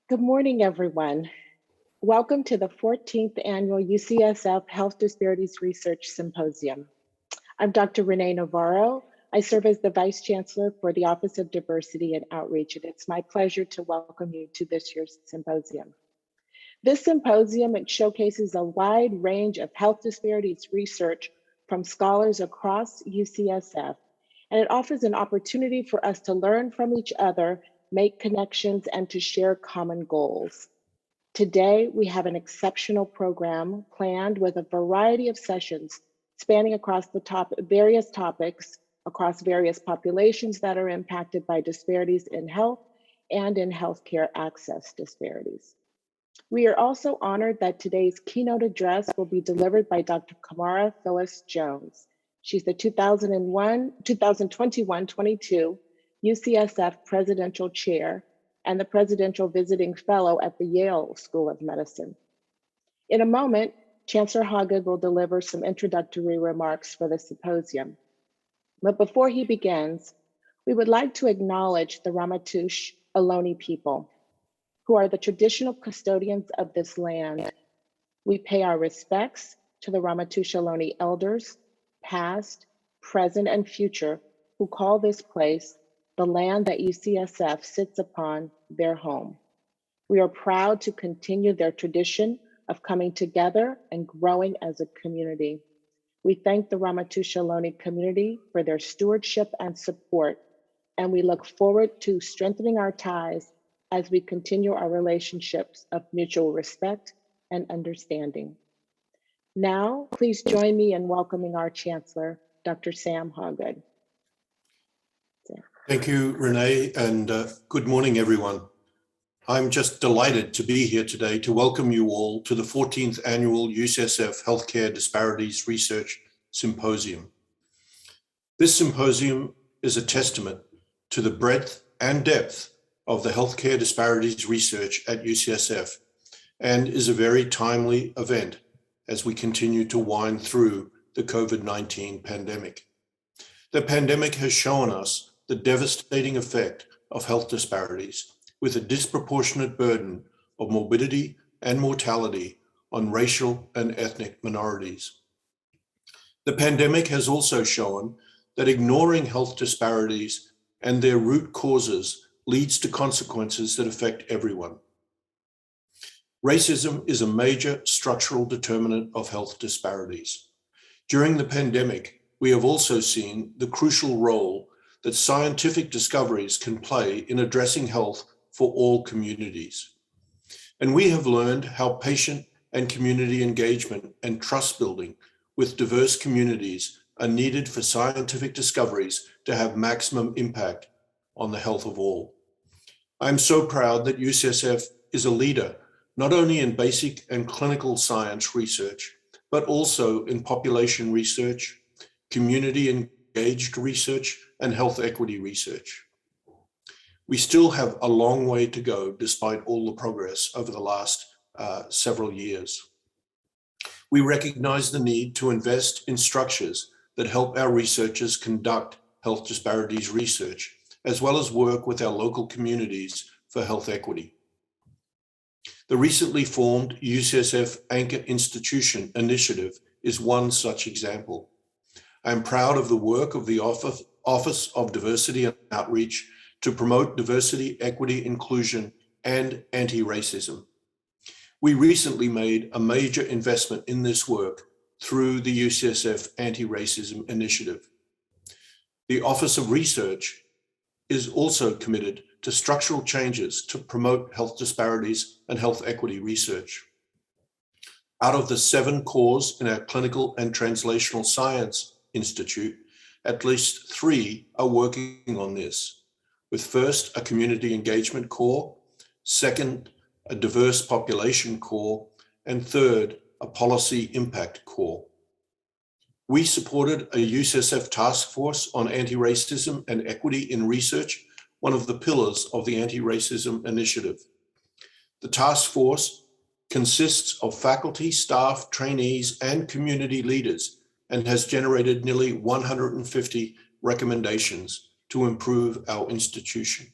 Good morning, everyone. Welcome to the 14th Annual UCSF Health Disparities Research Symposium. I'm Dr. Renee Navarro. I serve as the Vice Chancellor for the Office of Diversity and Outreach, and it's my pleasure to welcome you to this year's symposium. This symposium, it showcases a wide range of health disparities research from scholars across UCSF, and it offers an opportunity for us to learn from each other, make connections, and to share common goals. Today, we have an exceptional program planned with a variety of sessions spanning across various topics across various populations that are impacted by disparities in health and in healthcare access disparities. We are also honored that today's keynote address will be delivered by Dr. Kamara Phyllis Jones. She's the 2021-22 UCSF Presidential Chair and the Presidential Visiting Fellow at the Yale School of Medicine. In a moment, Chancellor Hoggard will deliver some introductory remarks for the symposium. But before he begins, we would like to acknowledge the Ramaytush Ohlone people, who are the traditional custodians of this land. We pay our respects to the Ramaytush Ohlone elders, past, present, and future, who call this place the land that UCSF sits upon, their home. We are proud to continue their tradition of coming together and growing as a community. We thank the Ramaytush Ohlone community for their stewardship and support, and we look forward to strengthening our ties as we continue our relationships of mutual respect and understanding. Now, please join me in welcoming our Chancellor, Dr. Sam Hoggard. Thank you, Renee, and good morning, everyone. I'm just delighted to be here today to welcome you all to the 14th Annual UCSF Healthcare Disparities Research Symposium. This symposium is a testament to the breadth and depth of the healthcare disparities research at UCSF and is a very timely event as we continue to wind through the COVID-19 pandemic. The pandemic has shown us the devastating effect of health disparities with a disproportionate burden of morbidity and mortality on racial and ethnic minorities. The pandemic has also shown that ignoring health disparities and their root causes leads to consequences that affect everyone. Racism is a major structural determinant of health disparities. During the pandemic, we have also seen the crucial role that scientific discoveries can play in addressing health for all communities. And we have learned how patient and community engagement and trust building with diverse communities are needed for scientific discoveries to have maximum impact on the health of all. I'm so proud that UCSF is a leader, not only in basic and clinical science research, but also in population research, community engaged research, and health equity research. We still have a long way to go despite all the progress over the last several years. We recognize the need to invest in structures that help our researchers conduct health disparities research, as well as work with our local communities for health equity. The recently formed UCSF Anchor Institution Initiative is one such example. I am proud of the work of the Office of Diversity and Outreach to promote diversity, equity, inclusion, and anti-racism. We recently made a major investment in this work through the UCSF Anti-Racism Initiative. The Office of Research is also committed to structural changes to promote health disparities and health equity research. Out of the 7 cores in our Clinical and Translational Science Institute, at least 3 are working on this, with first a community engagement core, second a diverse population core, and third a policy impact core. We supported a UCSF task force on anti-racism and equity in research, one of the pillars of the Anti-Racism Initiative. The task force consists of faculty, staff, trainees, and community leaders, and has generated nearly 150 recommendations to improve our institution.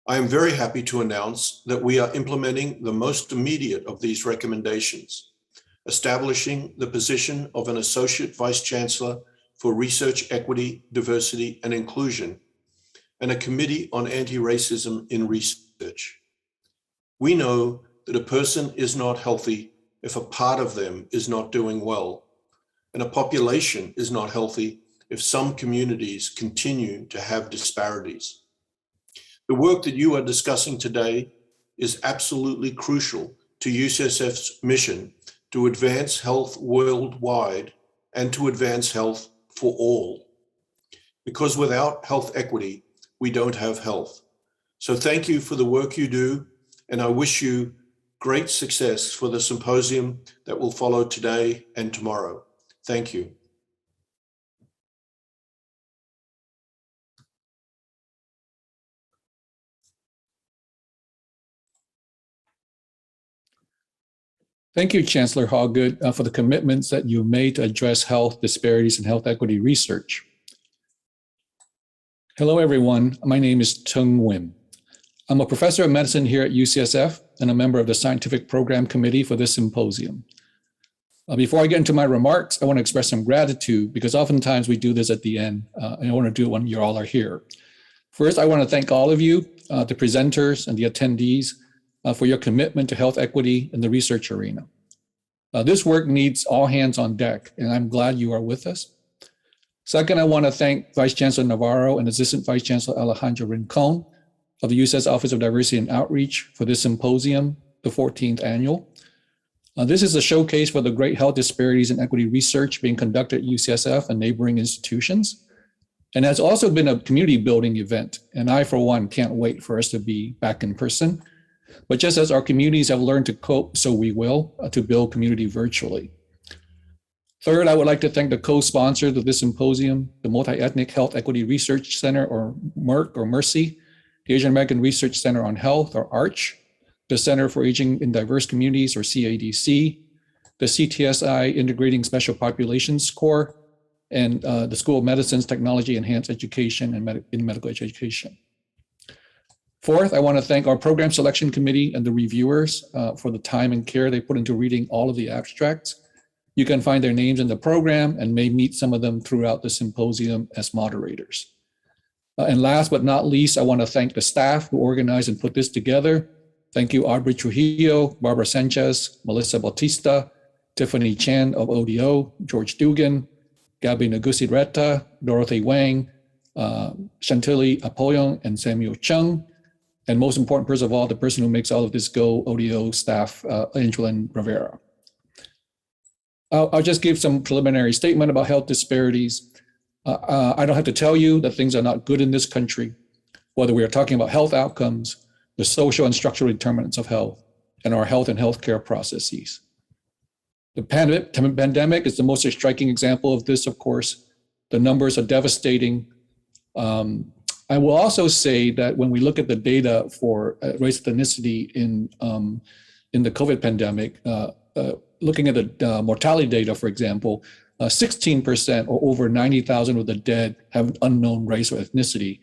I am very happy to announce that we are implementing the most immediate of these recommendations, establishing the position of an Associate Vice Chancellor for Research Equity, Diversity, and Inclusion, and a Committee on Anti-Racism in Research. We know that a person is not healthy if a part of them is not doing well, and a population is not healthy if some communities continue to have disparities. The work that you are discussing today is absolutely crucial to UCSF's mission to advance health worldwide and to advance health for all. Because without health equity, we don't have health. So thank you for the work you do, and I wish you great success for the symposium that will follow today and tomorrow. Thank you. Thank you, Chancellor Hawgood, for the commitments that you made to address health disparities and health equity research. Hello, everyone. My name is Tung Nguyen. I'm a professor of medicine here at UCSF and a member of the Scientific Program Committee for this symposium. Before I get into my remarks, I want to express some gratitude because oftentimes we do this at the end, and I want to do it when you all are here. First, I want to thank all of you, the presenters and the attendees, for your commitment to health equity in the research arena. This work needs all hands on deck, and I'm glad you are with us. Second, I want to thank Vice Chancellor Navarro and Assistant Vice Chancellor Alejandro Rincon of the UCS Office of Diversity and Outreach for this symposium, the 14th annual. This is a showcase for the great health disparities and equity research being conducted at UCSF and neighboring institutions, and has also been a community building event. And I, for one, can't wait for us to be back in person. But just as our communities have learned to cope, so we will, to build community virtually. Third, I would like to thank the co-sponsors of this symposium, the Multi-Ethnic Health Equity Research Center, or MERC, or MERCY, the Asian American Research Center on Health, or ARCH, the Center for Aging in Diverse Communities, or CADC, the CTSI Integrating Special Populations Core, and the School of Medicine's Technology Enhanced Education and in Medical Education. Fourth, I want to thank our program selection committee and the reviewers for the time and care they put into reading all of the abstracts. You can find their names in the program and may meet some of them throughout the symposium as moderators. And last but not least, I want to thank the staff who organized and put this together. Thank you, Aubrey Trujillo, Barbara Sanchez, Melissa Bautista, Tiffany Chan of ODO, George Dugan, Gabby Negusi-Reta, Dorothy Wang, Chantilly Apollon, and Samuel Chung. And most important person of all, the person who makes all of this go, ODO staff, Angelin Rivera. I'll just give some preliminary statement about health disparities. I don't have to tell you that things are not good in this country, whether we are talking about health outcomes, the social and structural determinants of health, and our health and healthcare processes. The pandemic is the most striking example of this, of course. The numbers are devastating. I will also say that when we look at the data for race ethnicity in the COVID pandemic, looking at the mortality data, for example, 16% or over 90,000 of the dead have an unknown race or ethnicity,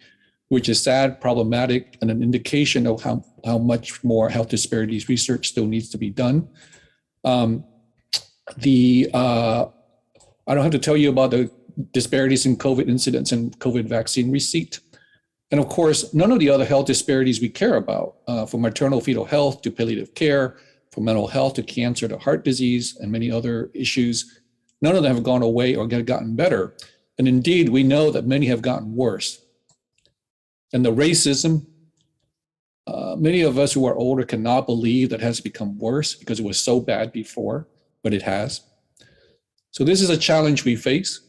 which is sad, problematic, and an indication of how much more health disparities research still needs to be done. I don't have to tell you about the disparities in COVID incidence and COVID vaccine receipt. And of course, none of the other health disparities we care about, from maternal fetal health to palliative care, from mental health to cancer to heart disease and many other issues, none of them have gone away or gotten better. And indeed, we know that many have gotten worse. And the racism, many of us who are older cannot believe that has become worse because it was so bad before, but it has. So this is a challenge we face.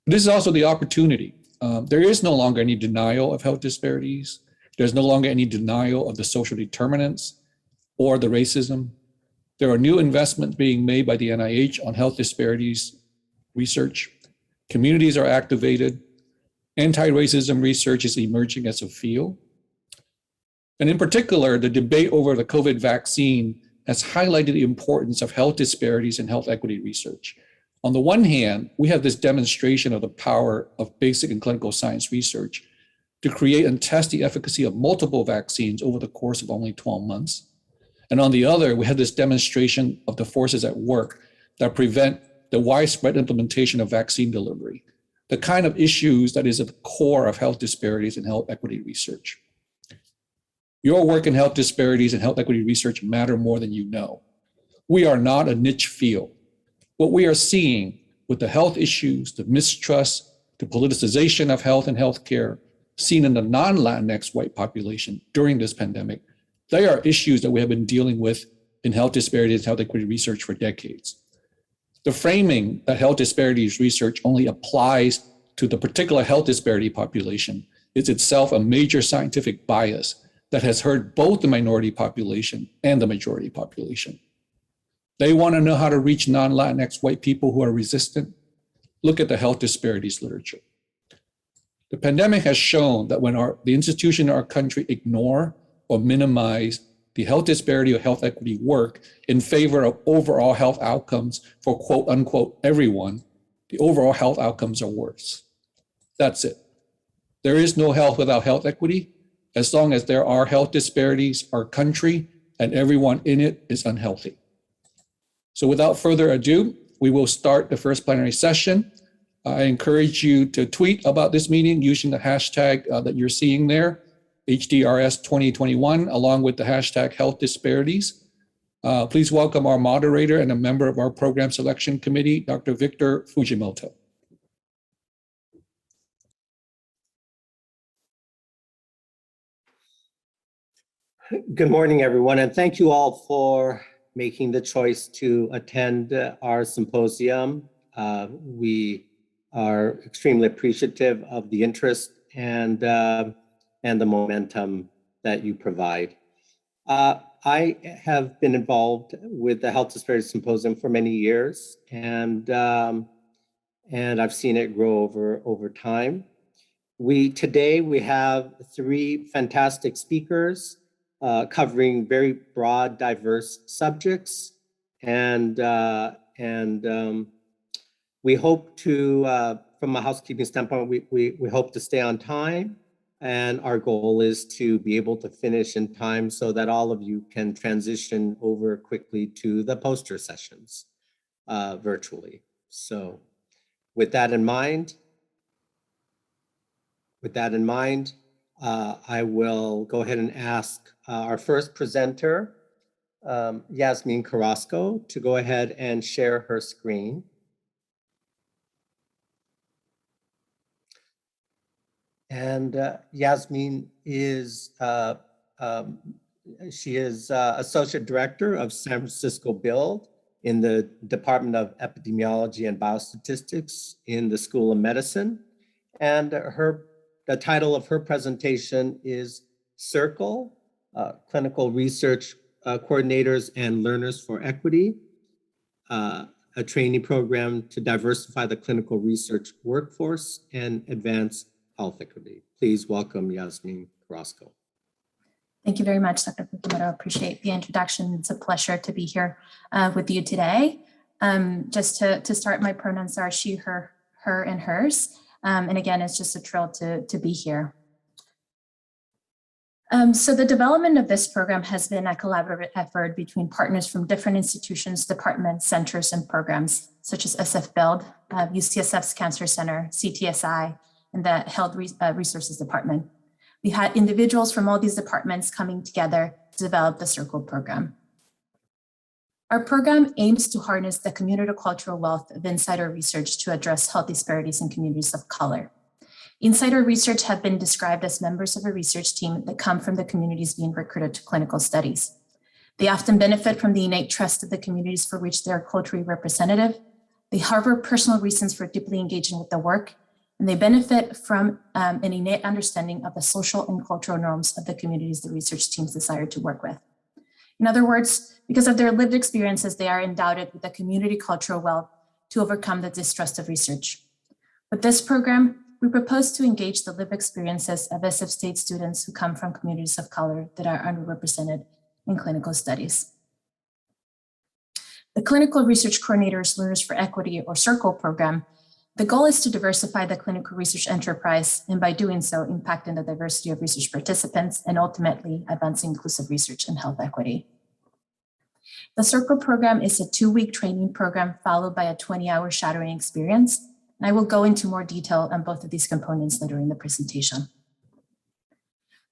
This is also the opportunity. There is no longer any denial of health disparities. There's no longer any denial of the social determinants or the racism. There are new investments being made by the NIH on health disparities research. Communities are activated. Anti-racism research is emerging as a field. And in particular, the debate over the COVID vaccine has highlighted the importance of health disparities and health equity research. On the one hand, we have this demonstration of the power of basic and clinical science research. to create and test the efficacy of multiple vaccines over the course of only 12 months. And on the other, we had this demonstration of the forces at work that prevent the widespread implementation of vaccine delivery, the kind of issues that is at the core of health disparities and health equity research. Your work in health disparities and health equity research matter more than you know. We are not a niche field. What we are seeing with the health issues, the mistrust, the politicization of health and healthcare seen in the non-Latinx white population during this pandemic, they are issues that we have been dealing with in health disparities and health equity research for decades. The framing that health disparities research only applies to the particular health disparity population is itself a major scientific bias that has hurt both the minority population and the majority population. They want to know how to reach non-Latinx white people who are resistant. Look at the health disparities literature. The pandemic has shown that when the institutions in our country ignore or minimize the health disparity or health equity work in favor of overall health outcomes for quote unquote everyone, the overall health outcomes are worse. That's it. There is no health without health equity. As long as there are health disparities, our country and everyone in it is unhealthy. So without further ado, we will start the first plenary session. I encourage you to tweet about this meeting using the hashtag that you're seeing there, HDRS 2021, along with the hashtag health disparities. Please welcome our moderator and a member of our program selection committee, Dr. Victor Fujimoto. Good morning, everyone, and thank you all for making the choice to attend our symposium. We are extremely appreciative of the interest and the momentum that you provide. I have been involved with the Health Disparities Symposium for many years, and I've seen it grow over time. Today we have three fantastic speakers covering very broad, diverse subjects, and we hope to, from a housekeeping standpoint, we hope to stay on time, and our goal is to be able to finish in time so that all of you can transition over quickly to the poster sessions virtually. So, with that in mind, I will go ahead and ask our first presenter, Yazmine Carrasco, to go ahead and share her screen. And Yazmine is, she is Associate Director of San Francisco Build in the Department of Epidemiology and Biostatistics in the School of Medicine. And the title of her presentation is Circle, Clinical Research Coordinators and Learners for Equity, a training program to diversify the clinical research workforce and advance health equity. Please welcome Yazmine Carrasco. Thank you very much, Dr. Fujimoto. I appreciate the introduction. It's a pleasure to be here with you today. Just to start, my pronouns are she, her, and hers. And again, it's just a thrill to be here. So the development of this program has been a collaborative effort between partners from different institutions, departments, centers, and programs, such as SF Build, UCSF's Cancer Center, CTSI, and the Health Resources Department. We had individuals from all these departments coming together to develop the Circle program. Our program aims to harness the community cultural wealth of insider research to address health disparities in communities of color. Insider research have been described as members of a research team that come from the communities being recruited to clinical studies. They often benefit from the innate trust of the communities for which they are culturally representative. They harbor personal reasons for deeply engaging with the work, and they benefit from an innate understanding of the social and cultural norms of the communities the research teams desire to work with. In other words, because of their lived experiences, they are endowed with the community cultural wealth to overcome the distrust of research. With this program, we propose to engage the lived experiences of SF State students who come from communities of color that are underrepresented in clinical studies. The Clinical Research Coordinators Learners for Equity, or CIRCLE program, The goal is to diversify the clinical research enterprise, and by doing so, impacting the diversity of research participants and ultimately advancing inclusive research and health equity. The Circle program is a 2-week training program followed by a 20-hour shadowing experience, and I will go into more detail on both of these components later in the presentation.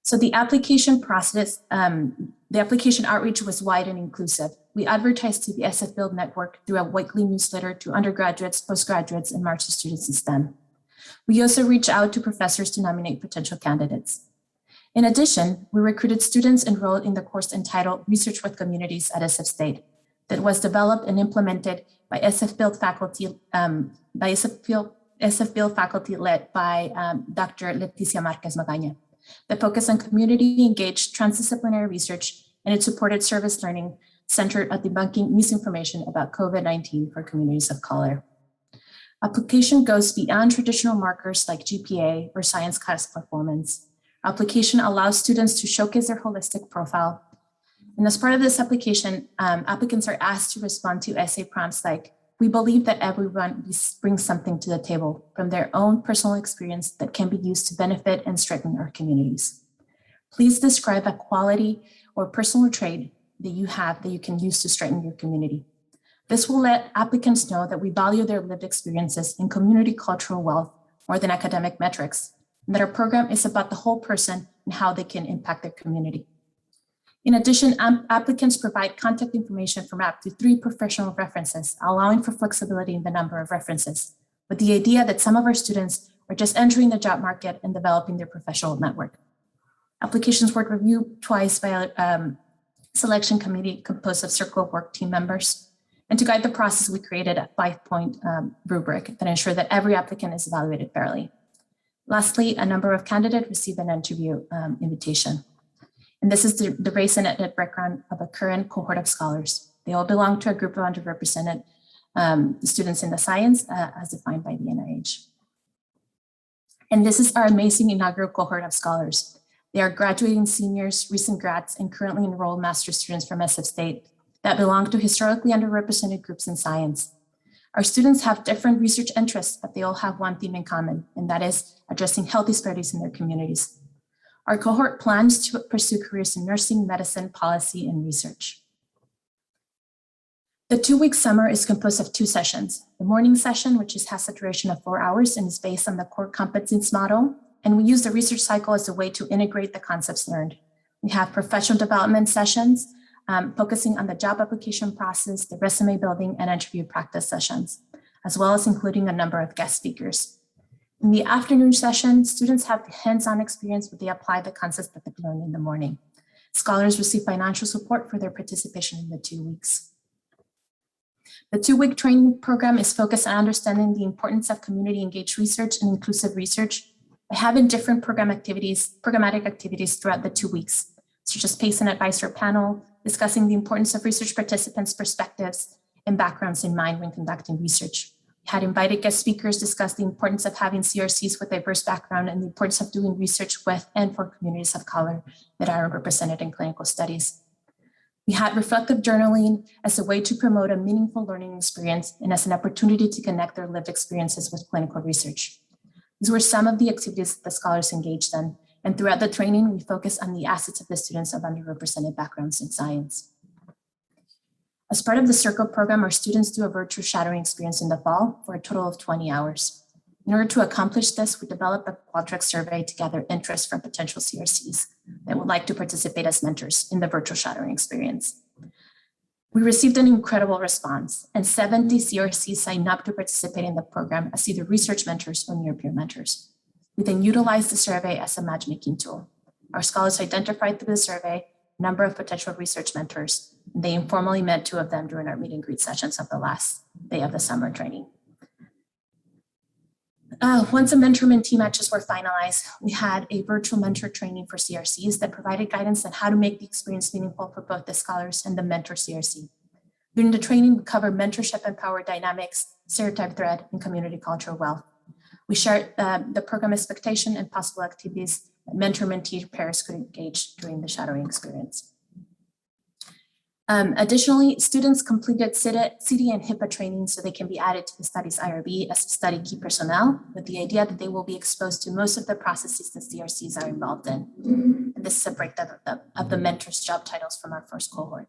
So the application process, the application outreach was wide and inclusive. We advertised to the SF Build network through a weekly newsletter to undergraduates, postgraduates, and master's students in STEM. We also reached out to professors to nominate potential candidates. In addition, we recruited students enrolled in the course entitled Research with Communities at SF State that was developed and implemented by SF Build faculty, SF Build faculty led by Dr. Leticia Marquez Magaña. That focused on community-engaged transdisciplinary research, and it supported service learning centered at debunking misinformation about COVID-19 for communities of color. Application goes beyond traditional markers like GPA or science class performance. Application allows students to showcase their holistic profile. And as part of this application, applicants are asked to respond to essay prompts like, we believe that everyone brings something to the table from their own personal experience that can be used to benefit and strengthen our communities. Please describe a quality or personal trait that you have that you can use to strengthen your community. This will let applicants know that we value their lived experiences and community cultural wealth more than academic metrics, and that our program is about the whole person and how they can impact their community. In addition, applicants provide contact information from up to 3 professional references, allowing for flexibility in the number of references, with the idea that some of our students are just entering the job market and developing their professional network. Applications were reviewed twice by a selection committee composed of Circle of Work team members. And to guide the process, we created a 5-point rubric that ensured that every applicant is evaluated fairly. Lastly, a number of candidates received an interview invitation. And this is the race and ethnic background of a current cohort of scholars. They all belong to a group of underrepresented students in the science as defined by the NIH. And this is our amazing inaugural cohort of scholars. They are graduating seniors, recent grads, and currently enrolled master's students from SF State that belong to historically underrepresented groups in science. Our students have different research interests, but they all have one theme in common, and that is addressing health disparities in their communities. Our cohort plans to pursue careers in nursing, medicine, policy, and research. The 2-week summer is composed of 2 sessions. The morning session, which has a duration of 4 hours and is based on the core competence model, and we use the research cycle as a way to integrate the concepts learned. We have professional development sessions, focusing on the job application process, the resume building, and interview practice sessions, as well as including a number of guest speakers. In the afternoon session, students have hands-on experience where they apply the concepts that they've learned in the morning. Scholars receive financial support for their participation in the 2 weeks. The 2-week training program is focused on understanding the importance of community-engaged research and inclusive research by having different programmatic activities throughout the 2 weeks, such as PACE and advisor panel, discussing the importance of research participants' perspectives and backgrounds in mind when conducting research. We had invited guest speakers discuss the importance of having CRCs with diverse background and the importance of doing research with and for communities of color that are represented in clinical studies. We had reflective journaling as a way to promote a meaningful learning experience and as an opportunity to connect their lived experiences with clinical research. These were some of the activities that the scholars engaged in, and throughout the training, we focused on the assets of the students of underrepresented backgrounds in science. As part of the Circle program, our students do a virtual shadowing experience in the fall for a total of 20 hours. In order to accomplish this, we developed a Qualtrics survey to gather interest from potential CRCs that would like to participate as mentors in the virtual shadowing experience. We received an incredible response, and 70 CRCs signed up to participate in the program as either research mentors or near-peer mentors. We then utilized the survey as a matchmaking tool. Our scholars identified through the survey a number of potential research mentors, and they informally met 2 of them during our meet and greet sessions of the last day of the summer training. Once the mentor-mentee matches were finalized, we had a virtual mentor training for CRCs that provided guidance on how to make the experience meaningful for both the scholars and the mentor CRC. During the training, we covered mentorship and power dynamics, stereotype threat, and community cultural wealth. We shared the program expectation and possible activities that mentor-mentee pairs could engage during the shadowing experience. Additionally, students completed CIDA and HIPAA training so they can be added to the study's IRB as study key personnel, with the idea that they will be exposed to most of the processes that CRCs are involved in. And this is a breakdown of the mentors' job titles from our first cohort.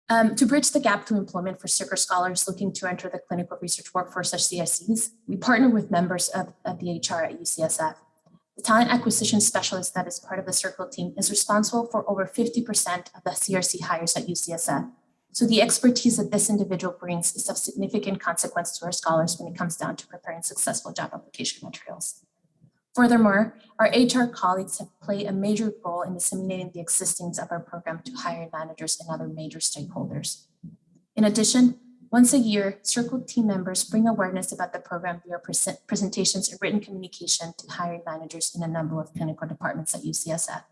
To bridge the gap to employment for CIRCR scholars looking to enter the clinical research workforce as CRCs, we partner with members of the HR at UCSF. The talent acquisition specialist that is part of the CIRCL team is responsible for over 50% of the CRC hires at UCSF. So the expertise that this individual brings is of significant consequence to our scholars when it comes down to preparing successful job application materials. Furthermore, our HR colleagues have played a major role in disseminating the existence of our program to hiring managers and other major stakeholders. In addition, once a year, CIRCL team members bring awareness about the program via presentations and written communication to hiring managers in a number of clinical departments at UCSF.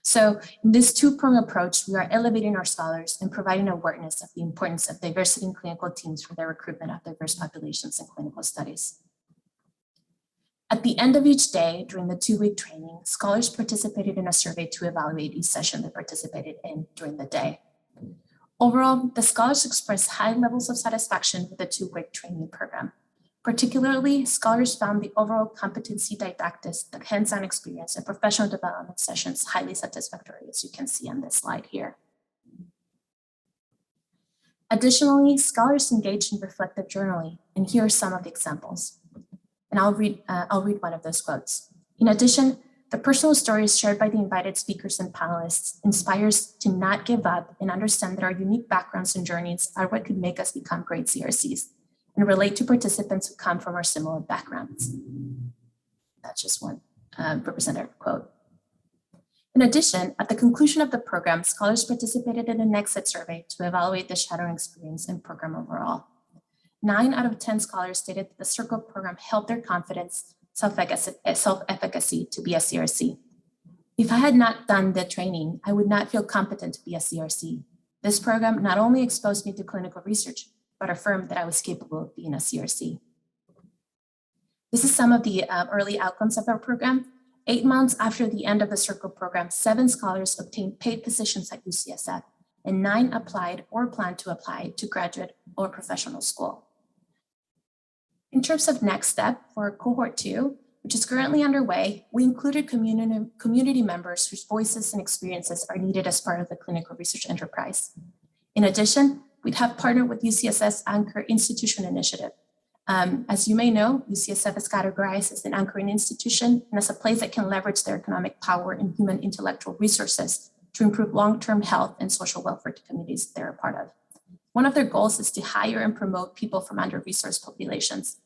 So in this two-pronged approach, we are elevating our scholars and providing awareness of the importance of diversity in clinical teams for the recruitment of diverse populations in clinical studies. At the end of each day during the 2-week training, scholars participated in a survey to evaluate each session they participated in during the day. Overall, the scholars expressed high levels of satisfaction with the 2-week training program. Particularly, scholars found the overall competency didactics, the hands-on experience, and professional development sessions highly satisfactory, as you can see on this slide here. Additionally, scholars engaged in reflective journaling, and here are some of the examples. And I'll read one of those quotes. In addition, the personal stories shared by the invited speakers and panelists inspires to not give up and understand that our unique backgrounds and journeys are what could make us become great CRCs and relate to participants who come from our similar backgrounds. That's just one representative quote. In addition, at the conclusion of the program, scholars participated in an exit survey to evaluate the shadowing experience and program overall. 9 out of 10 scholars stated that the CIRCL program helped their confidence, self-efficacy to be a CRC. If I had not done the training, I would not feel competent to be a CRC. This program not only exposed me to clinical research, but affirmed that I was capable of being a CRC. This is some of the early outcomes of our program. 8 months after the end of the CIRCL program, 7 scholars obtained paid positions at UCSF, and 9 applied or planned to apply to graduate or professional school. In terms of next step for Cohort 2, which is currently underway, we included community members whose voices and experiences are needed as part of the clinical research enterprise. In addition, we'd have partnered with UCSF's Anchor Institution Initiative. As you may know, UCSF is categorized as an anchoring institution and as a place that can leverage their economic power and human intellectual resources to improve long-term health and social welfare to communities they're a part of. One of their goals is to hire and promote people from under-resourced populations.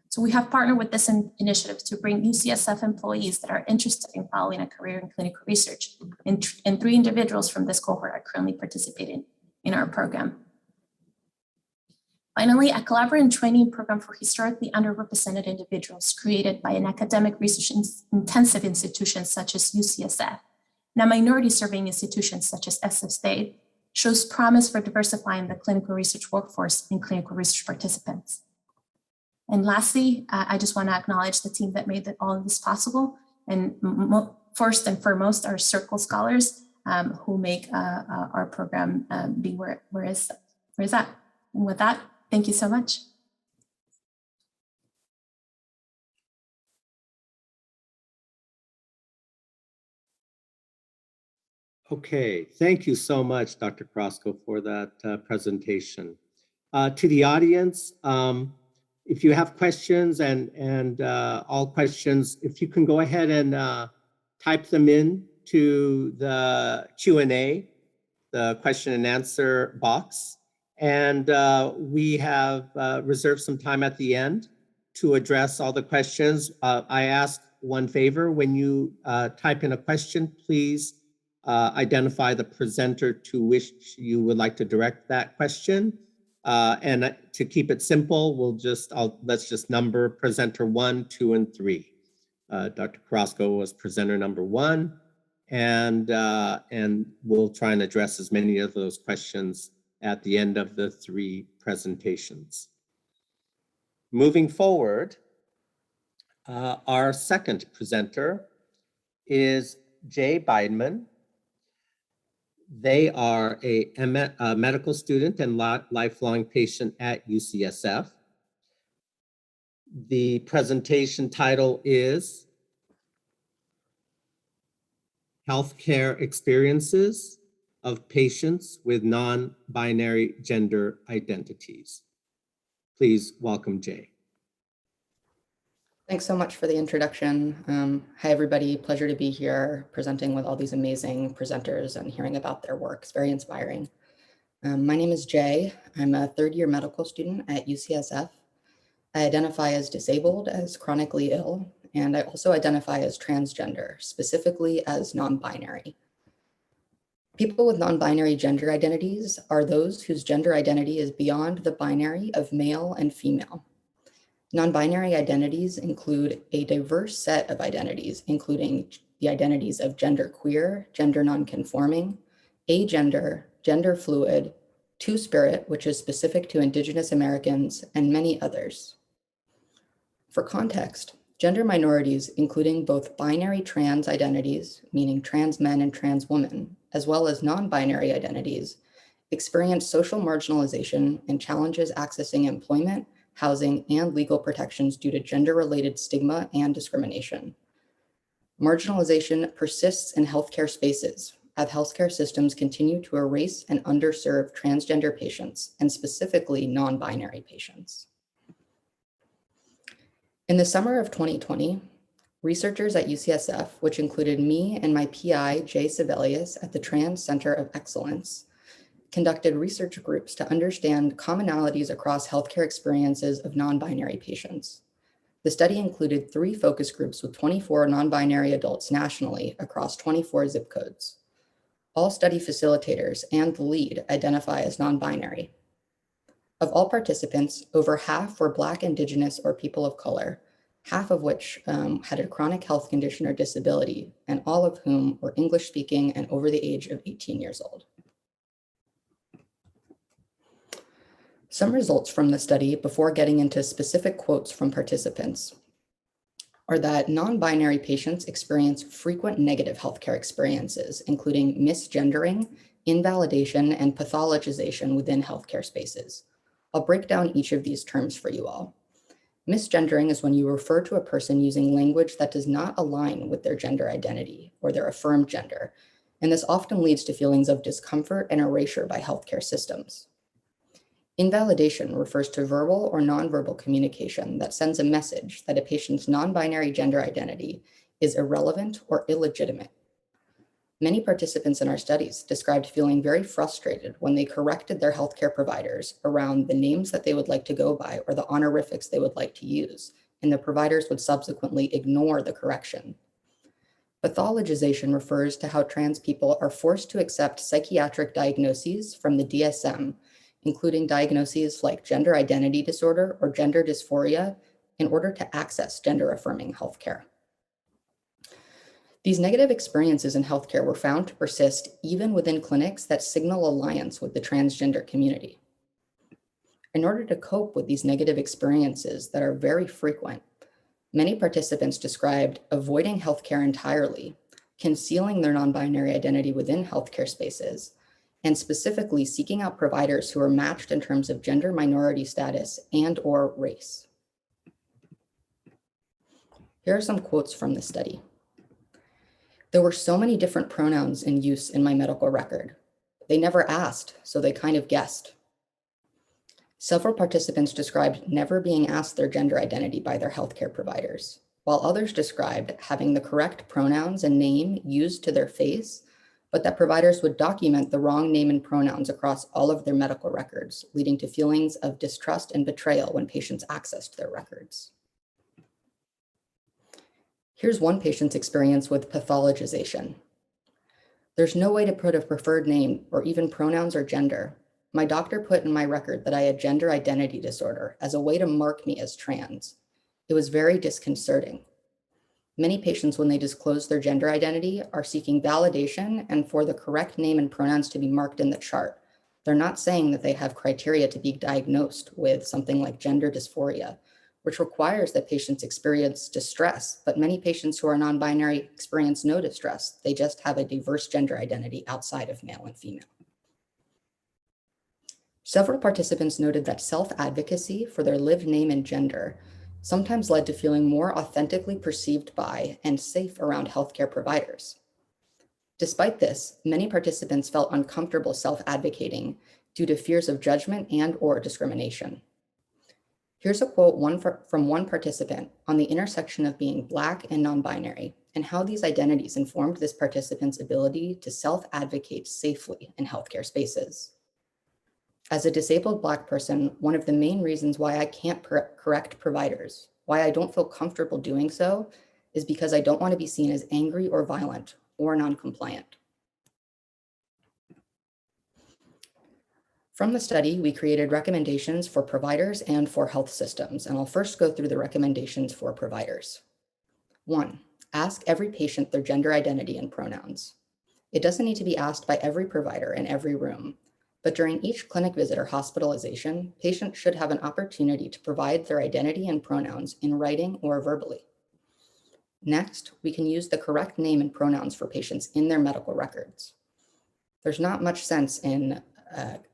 So we have partnered with this initiative to bring UCSF employees that are interested in following a career in clinical research, and 3 individuals from this cohort are currently participating in our program. Finally, a collaborative training program for historically underrepresented individuals created by an academic research intensive institution such as UCSF, and a minority serving institution such as SF State, shows promise for diversifying the clinical research workforce and clinical research participants. And lastly, I just want to acknowledge the team that made all of this possible. And first and foremost, our CIRCL scholars who make our program be where is that? And with that, thank you so much. Okay, thank you so much, Dr. Carrasco, for that presentation. To the audience, if you have questions and all questions, if you can go ahead and type them in to the Q&A, the question and answer box. And we have reserved some time at the end to address all the questions. I ask one favor: when you type in a question, please identify the presenter to which you would like to direct that question. And to keep it simple, let's just number presenter 1, 2, and 3. Dr. Carrasco was presenter number 1, and we'll try and address as many of those questions at the end of the 3 presentations. Moving forward, our second presenter is Jay Bindman. They are a medical student and lifelong patient at UCSF. The presentation title is Healthcare Experiences of Patients with Non-Binary Gender Identities. Please welcome Jay. Thanks so much for the introduction. Hi, everybody. Pleasure to be here presenting with all these amazing presenters and hearing about their work. It's very inspiring. My name is Jay. I'm a third-year medical student at UCSF. I identify as disabled, as chronically ill, and I also identify as transgender, specifically as non-binary. People with non-binary gender identities are those whose gender identity is beyond the binary of male and female. Non-binary identities include a diverse set of identities, including the identities of gender queer, gender nonconforming, agender, gender fluid, two-spirit, which is specific to Indigenous Americans, and many others. For context, gender minorities, including both binary trans identities, meaning trans men and trans women, as well as non-binary identities, experience social marginalization and challenges accessing employment, housing, and legal protections due to gender-related stigma and discrimination. Marginalization persists in healthcare spaces as healthcare systems continue to erase and underserve transgender patients, and specifically non-binary patients. In the summer of 2020, researchers at UCSF, which included me and my PI, Jay Sebelius, at the Trans Center of Excellence, conducted research groups to understand commonalities across healthcare experiences of non-binary patients. The study included 3 focus groups with 24 non-binary adults nationally across 24 zip codes. All study facilitators and the lead identify as non-binary. Of all participants, over half were Black, Indigenous, or people of color, half of which had a chronic health condition or disability, and all of whom were English-speaking and over the age of 18 years old. Some results from the study, before getting into specific quotes from participants, are that non-binary patients experience frequent negative healthcare experiences, including misgendering, invalidation, and pathologization within healthcare spaces. I'll break down each of these terms for you all. Misgendering is when you refer to a person using language that does not align with their gender identity or their affirmed gender, and this often leads to feelings of discomfort and erasure by healthcare systems. Invalidation refers to verbal or nonverbal communication that sends a message that a patient's non-binary gender identity is irrelevant or illegitimate. Many participants in our studies described feeling very frustrated when they corrected their healthcare providers around the names that they would like to go by or the honorifics they would like to use, and the providers would subsequently ignore the correction. Pathologization refers to how trans people are forced to accept psychiatric diagnoses from the DSM, including diagnoses like gender identity disorder or gender dysphoria, in order to access gender-affirming healthcare. These negative experiences in healthcare were found to persist even within clinics that signal alliance with the transgender community. In order to cope with these negative experiences that are very frequent, many participants described avoiding healthcare entirely, concealing their non-binary identity within healthcare spaces, and specifically seeking out providers who are matched in terms of gender minority status and/or race. Here are some quotes from the study. There were so many different pronouns in use in my medical record. They never asked, so they kind of guessed. Several participants described never being asked their gender identity by their healthcare providers, while others described having the correct pronouns and name used to their face, but that providers would document the wrong name and pronouns across all of their medical records, leading to feelings of distrust and betrayal when patients accessed their records. Here's one patient's experience with pathologization. There's no way to put a preferred name or even pronouns or gender. My doctor put in my record that I had gender identity disorder as a way to mark me as trans. It was very disconcerting. Many patients, when they disclose their gender identity, are seeking validation and for the correct name and pronouns to be marked in the chart. They're not saying that they have criteria to be diagnosed with something like gender dysphoria, which requires that patients experience distress, but many patients who are non-binary experience no distress. They just have a diverse gender identity outside of male and female. Several participants noted that self-advocacy for their lived name and gender sometimes led to feeling more authentically perceived by and safe around healthcare providers. Despite this, many participants felt uncomfortable self-advocating due to fears of judgment and/or discrimination. Here's a quote from one participant on the intersection of being Black and non-binary and how these identities informed this participant's ability to self-advocate safely in healthcare spaces. As a disabled Black person, one of the main reasons why I can't correct providers, why I don't feel comfortable doing so, is because I don't want to be seen as angry or violent or non-compliant. From the study, we created recommendations for providers and for health systems, and I'll first go through the recommendations for providers. 1, ask every patient their gender identity and pronouns. It doesn't need to be asked by every provider in every room, but during each clinic visit or hospitalization, patients should have an opportunity to provide their identity and pronouns in writing or verbally. Next, we can use the correct name and pronouns for patients in their medical records. There's not much sense in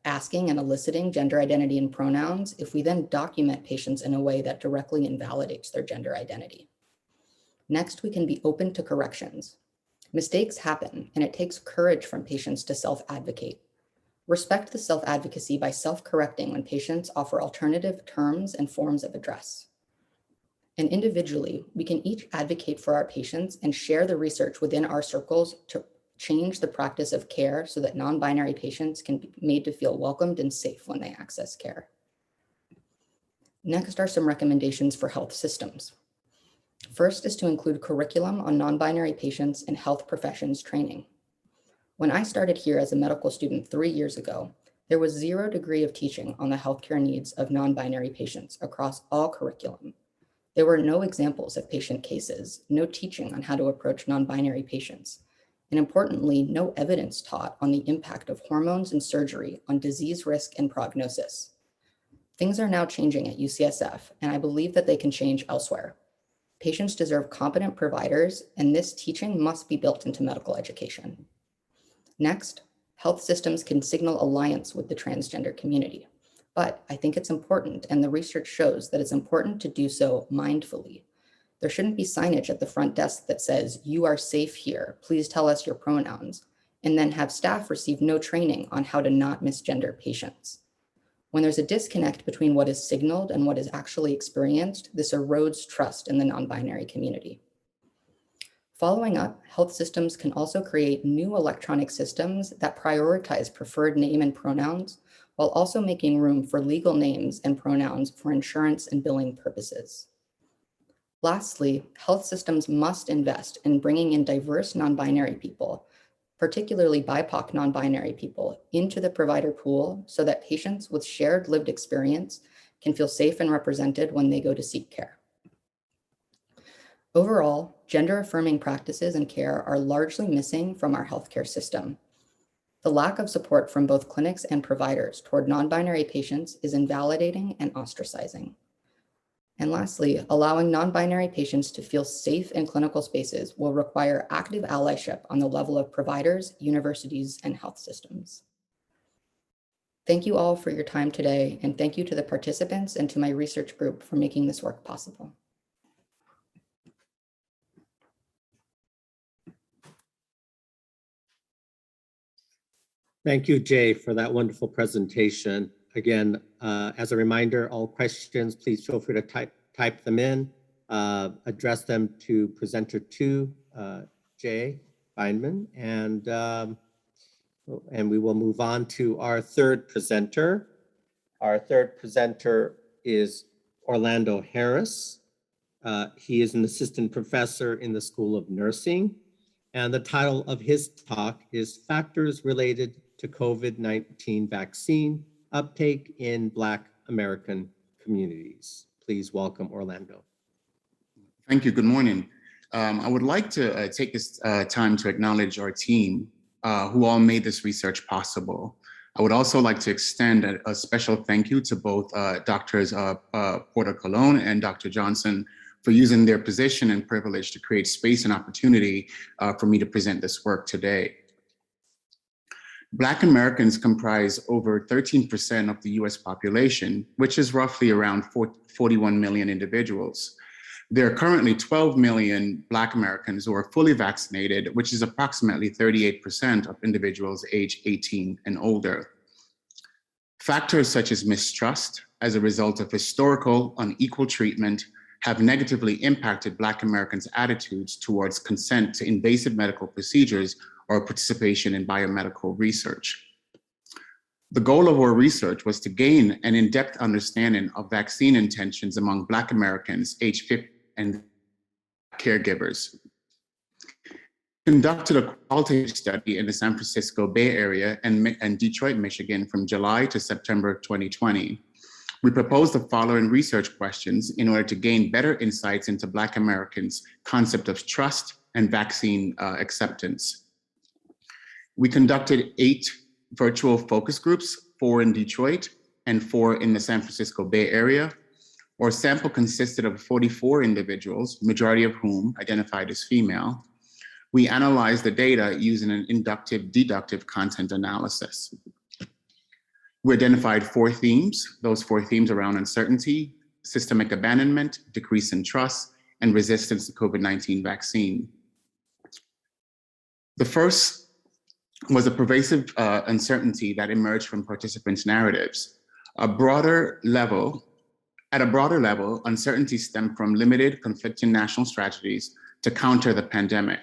asking and eliciting gender identity and pronouns if we then document patients in a way that directly invalidates their gender identity. Next, we can be open to corrections. Mistakes happen, and it takes courage from patients to self-advocate. Respect the self-advocacy by self-correcting when patients offer alternative terms and forms of address. And individually, we can each advocate for our patients and share the research within our circles to change the practice of care so that non-binary patients can be made to feel welcomed and safe when they access care. Next are some recommendations for health systems. First is to include curriculum on non-binary patients in health professions training. When I started here as a medical student 3 years ago, there was 0 degree of teaching on the healthcare needs of non-binary patients across all curriculum. There were no examples of patient cases, no teaching on how to approach non-binary patients, and importantly, no evidence taught on the impact of hormones and surgery on disease risk and prognosis. Things are now changing at UCSF, and I believe that they can change elsewhere. Patients deserve competent providers, and this teaching must be built into medical education. Next, health systems can signal alliance with the transgender community, but I think it's important, and the research shows that it's important to do so mindfully. There shouldn't be signage at the front desk that says, "You are safe here, please tell us your pronouns," and then have staff receive no training on how to not misgender patients. When there's a disconnect between what is signaled and what is actually experienced, this erodes trust in the non-binary community. Following up, health systems can also create new electronic systems that prioritize preferred name and pronouns, while also making room for legal names and pronouns for insurance and billing purposes. Lastly, health systems must invest in bringing in diverse non-binary people, particularly BIPOC non-binary people, into the provider pool so that patients with shared lived experience can feel safe and represented when they go to seek care. Overall, gender-affirming practices and care are largely missing from our healthcare system. The lack of support from both clinics and providers toward non-binary patients is invalidating and ostracizing. And lastly, allowing non-binary patients to feel safe in clinical spaces will require active allyship on the level of providers, universities, and health systems. Thank you all for your time today, and thank you to the participants and to my research group for making this work possible. Thank you, Jay, for that wonderful presentation. Again, as a reminder, all questions, please feel free to type them in, address them to presenter 2, Jay Bindman, and we will move on to our third presenter. Our third presenter is Orlando Harris. He is an assistant professor in the School of Nursing, and the title of his talk is Factors Related to COVID-19 Vaccine Uptake in Black American Communities. Please welcome Orlando. Thank you. Good morning. I would like to take this time to acknowledge our team who all made this research possible. I would also like to extend a special thank you to both Drs. Porter Colon and Dr. Johnson for using their position and privilege to create space and opportunity for me to present this work today. Black Americans comprise over 13% of the US population, which is roughly around 41 million individuals. There are currently 12 million Black Americans who are fully vaccinated, which is approximately 38% of individuals aged 18 and older. Factors such as mistrust as a result of historical unequal treatment have negatively impacted Black Americans' attitudes towards consent to invasive medical procedures or participation in biomedical research. The goal of our research was to gain an in-depth understanding of vaccine intentions among Black Americans aged 50 and caregivers. Conducted a qualitative study in the San Francisco Bay Area and Detroit, Michigan from July to September 2020. We proposed the following research questions in order to gain better insights into Black Americans' concept of trust and vaccine acceptance. We conducted 8 virtual focus groups, 4 in Detroit and 4 in the San Francisco Bay Area. Our sample consisted of 44 individuals, majority of whom identified as female. We analyzed the data using an inductive-deductive content analysis. We identified 4 themes, those 4 themes around uncertainty, systemic abandonment, decrease in trust, and resistance to COVID-19 vaccine. The first was a pervasive uncertainty that emerged from participants' narratives. At a broader level, uncertainty stemmed from limited conflicting national strategies to counter the pandemic.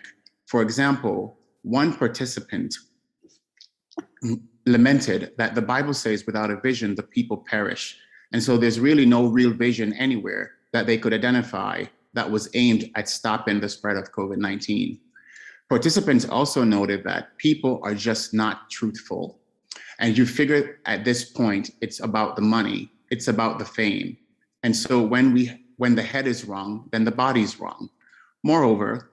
For example, one participant lamented that the Bible says without a vision, the people perish. And so there's really no real vision anywhere that they could identify that was aimed at stopping the spread of COVID-19. Participants also noted that people are just not truthful. And you figure at this point, it's about the money, it's about the fame. And so when the head is wrong, then the body's wrong. Moreover,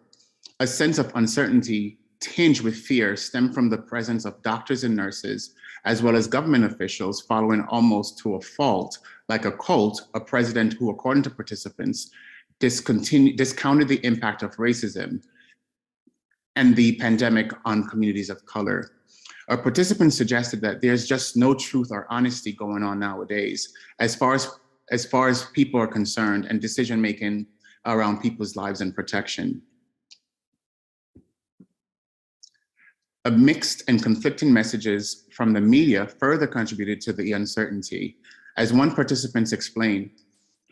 a sense of uncertainty tinged with fear stemmed from the presence of doctors and nurses, as well as government officials following almost to a fault, like a cult, a president who, according to participants, discounted the impact of racism and the pandemic on communities of color. Our participants suggested that there's just no truth or honesty going on nowadays, as far as people are concerned and decision-making around people's lives and protection. Mixed and conflicting messages from the media further contributed to the uncertainty. As one participant explained,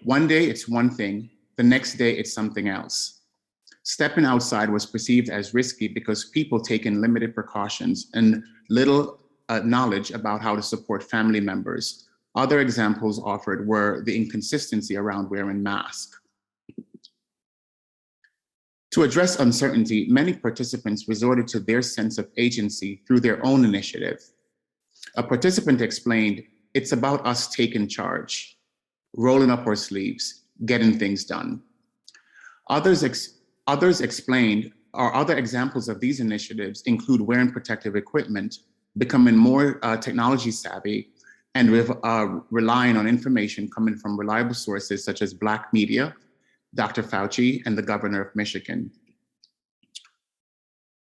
one day it's one thing, the next day it's something else. Stepping outside was perceived as risky because people taking limited precautions and little knowledge about how to support family members. Other examples offered were the inconsistency around wearing masks. To address uncertainty, many participants resorted to their sense of agency through their own initiative. A participant explained, it's about us taking charge, rolling up our sleeves, getting things done. Others explained, or other examples of these initiatives include wearing protective equipment, becoming more technology savvy, and relying on information coming from reliable sources such as Black media, Dr. Fauci, and the governor of Michigan.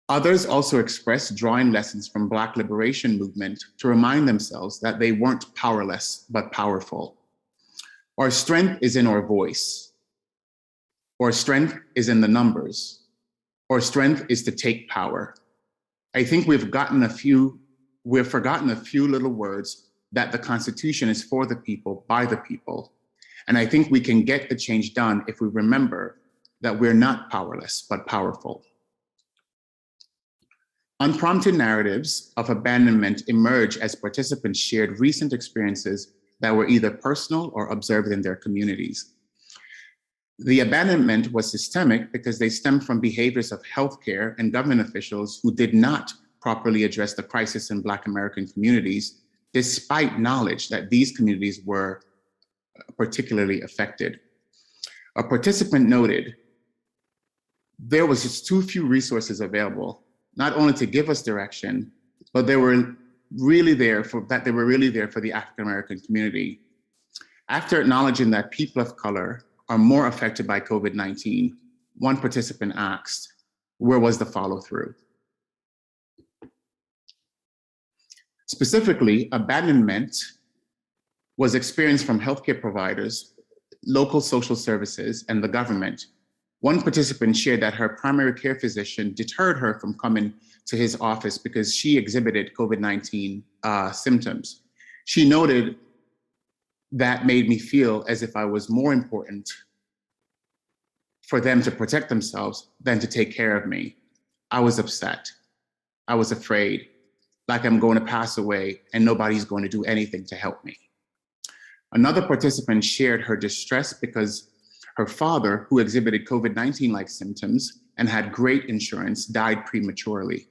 Others also expressed drawing lessons from Black liberation movement to remind themselves that they weren't powerless, but powerful. Our strength is in our voice. Our strength is in the numbers. Our strength is to take power. I think we've forgotten a few little words that the Constitution is for the people, by the people. And I think we can get the change done if we remember that we're not powerless, but powerful. Unprompted narratives of abandonment emerge as participants shared recent experiences that were either personal or observed in their communities. The abandonment was systemic because they stemmed from behaviors of healthcare and government officials who did not properly address the crisis in Black American communities, despite knowledge that these communities were particularly affected. A participant noted, there was just too few resources available, not only to give us direction, but there were really there for the African American community. After acknowledging that people of color are more affected by COVID-19, one participant asked, where was the follow-through? Specifically, abandonment was experienced from healthcare providers, local social services, and the government. One participant shared that her primary care physician deterred her from coming to his office because she exhibited COVID-19 symptoms. She noted, that made me feel as if I was more important for them to protect themselves than to take care of me. I was upset. I was afraid, like I'm going to pass away and nobody's going to do anything to help me. Another participant shared her distress because her father, who exhibited COVID-19-like symptoms and had great insurance, died prematurely.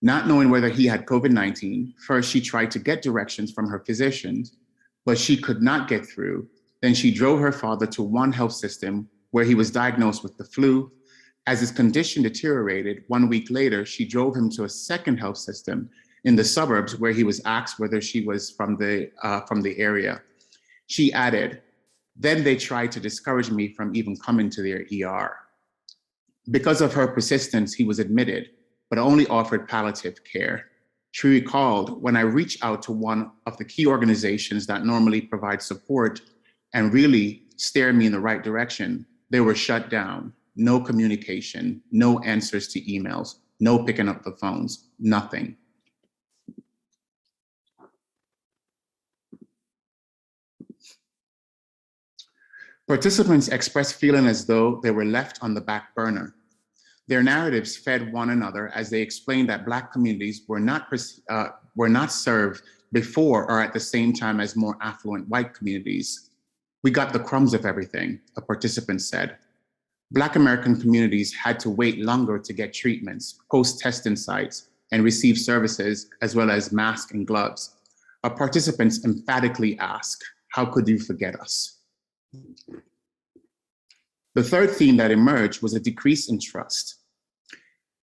Not knowing whether he had COVID-19, first she tried to get directions from her physicians, but she could not get through. Then she drove her father to one health system where he was diagnosed with the flu. As his condition deteriorated, 1 week later, she drove him to a second health system in the suburbs where he was asked whether she was from the area. She added, then they tried to discourage me from even coming to their ER. Because of her persistence, he was admitted, but only offered palliative care. She recalled, when I reached out to one of the key organizations that normally provide support and really steer me in the right direction, they were shut down. No communication, no answers to emails, no picking up the phones, nothing. Participants expressed feeling as though they were left on the back burner. Their narratives fed one another as they explained that Black communities were not served before or at the same time as more affluent white communities. We got the crumbs of everything, a participant said. Black American communities had to wait longer to get treatments, host testing sites, and receive services, as well as masks and gloves. Our participants emphatically asked, how could you forget us? The third theme that emerged was a decrease in trust.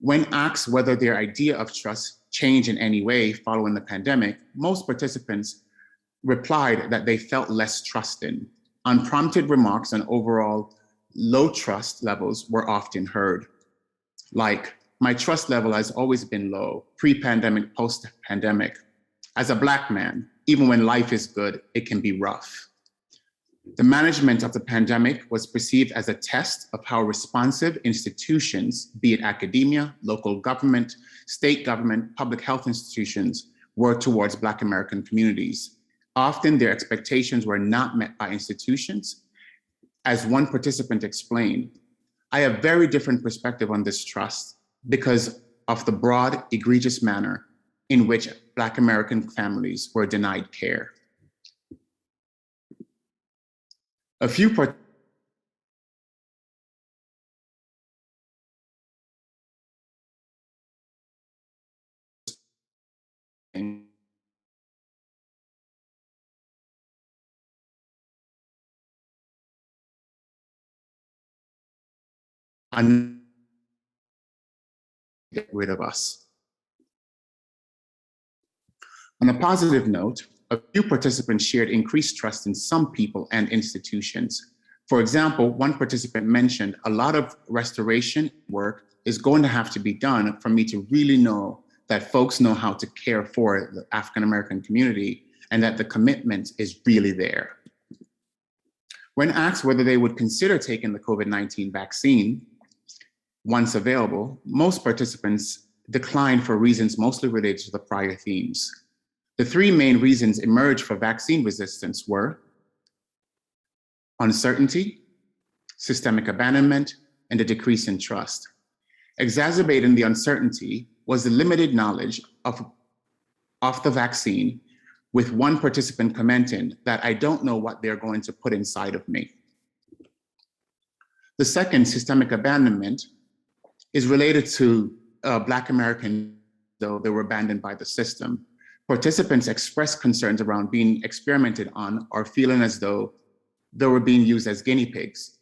When asked whether their idea of trust changed in any way following the pandemic, most participants replied that they felt less trusting. Unprompted remarks on overall low trust levels were often heard, like, my trust level has always been low, pre-pandemic, post-pandemic. As a Black man, even when life is good, it can be rough. The management of the pandemic was perceived as a test of how responsive institutions, be it academia, local government, state government, public health institutions, were towards Black American communities. Often their expectations were not met by institutions. As one participant explained, I have a very different perspective on this trust because of the broad, egregious manner in which Black American families were denied care. A few get rid of us. On a positive note, a few participants shared increased trust in some people and institutions. For example, one participant mentioned a lot of restoration work is going to have to be done for me to really know that folks know how to care for the African American community and that the commitment is really there. When asked whether they would consider taking the COVID-19 vaccine once available, most participants declined for reasons mostly related to the prior themes. The three main reasons emerged for vaccine resistance were uncertainty, systemic abandonment, and a decrease in trust. Exacerbating the uncertainty was the limited knowledge of the vaccine, with one participant commenting that I don't know what they're going to put inside of me. The second, systemic abandonment, is related to Black Americans, though they were abandoned by the system. Participants expressed concerns around being experimented on or feeling as though they were being used as guinea pigs.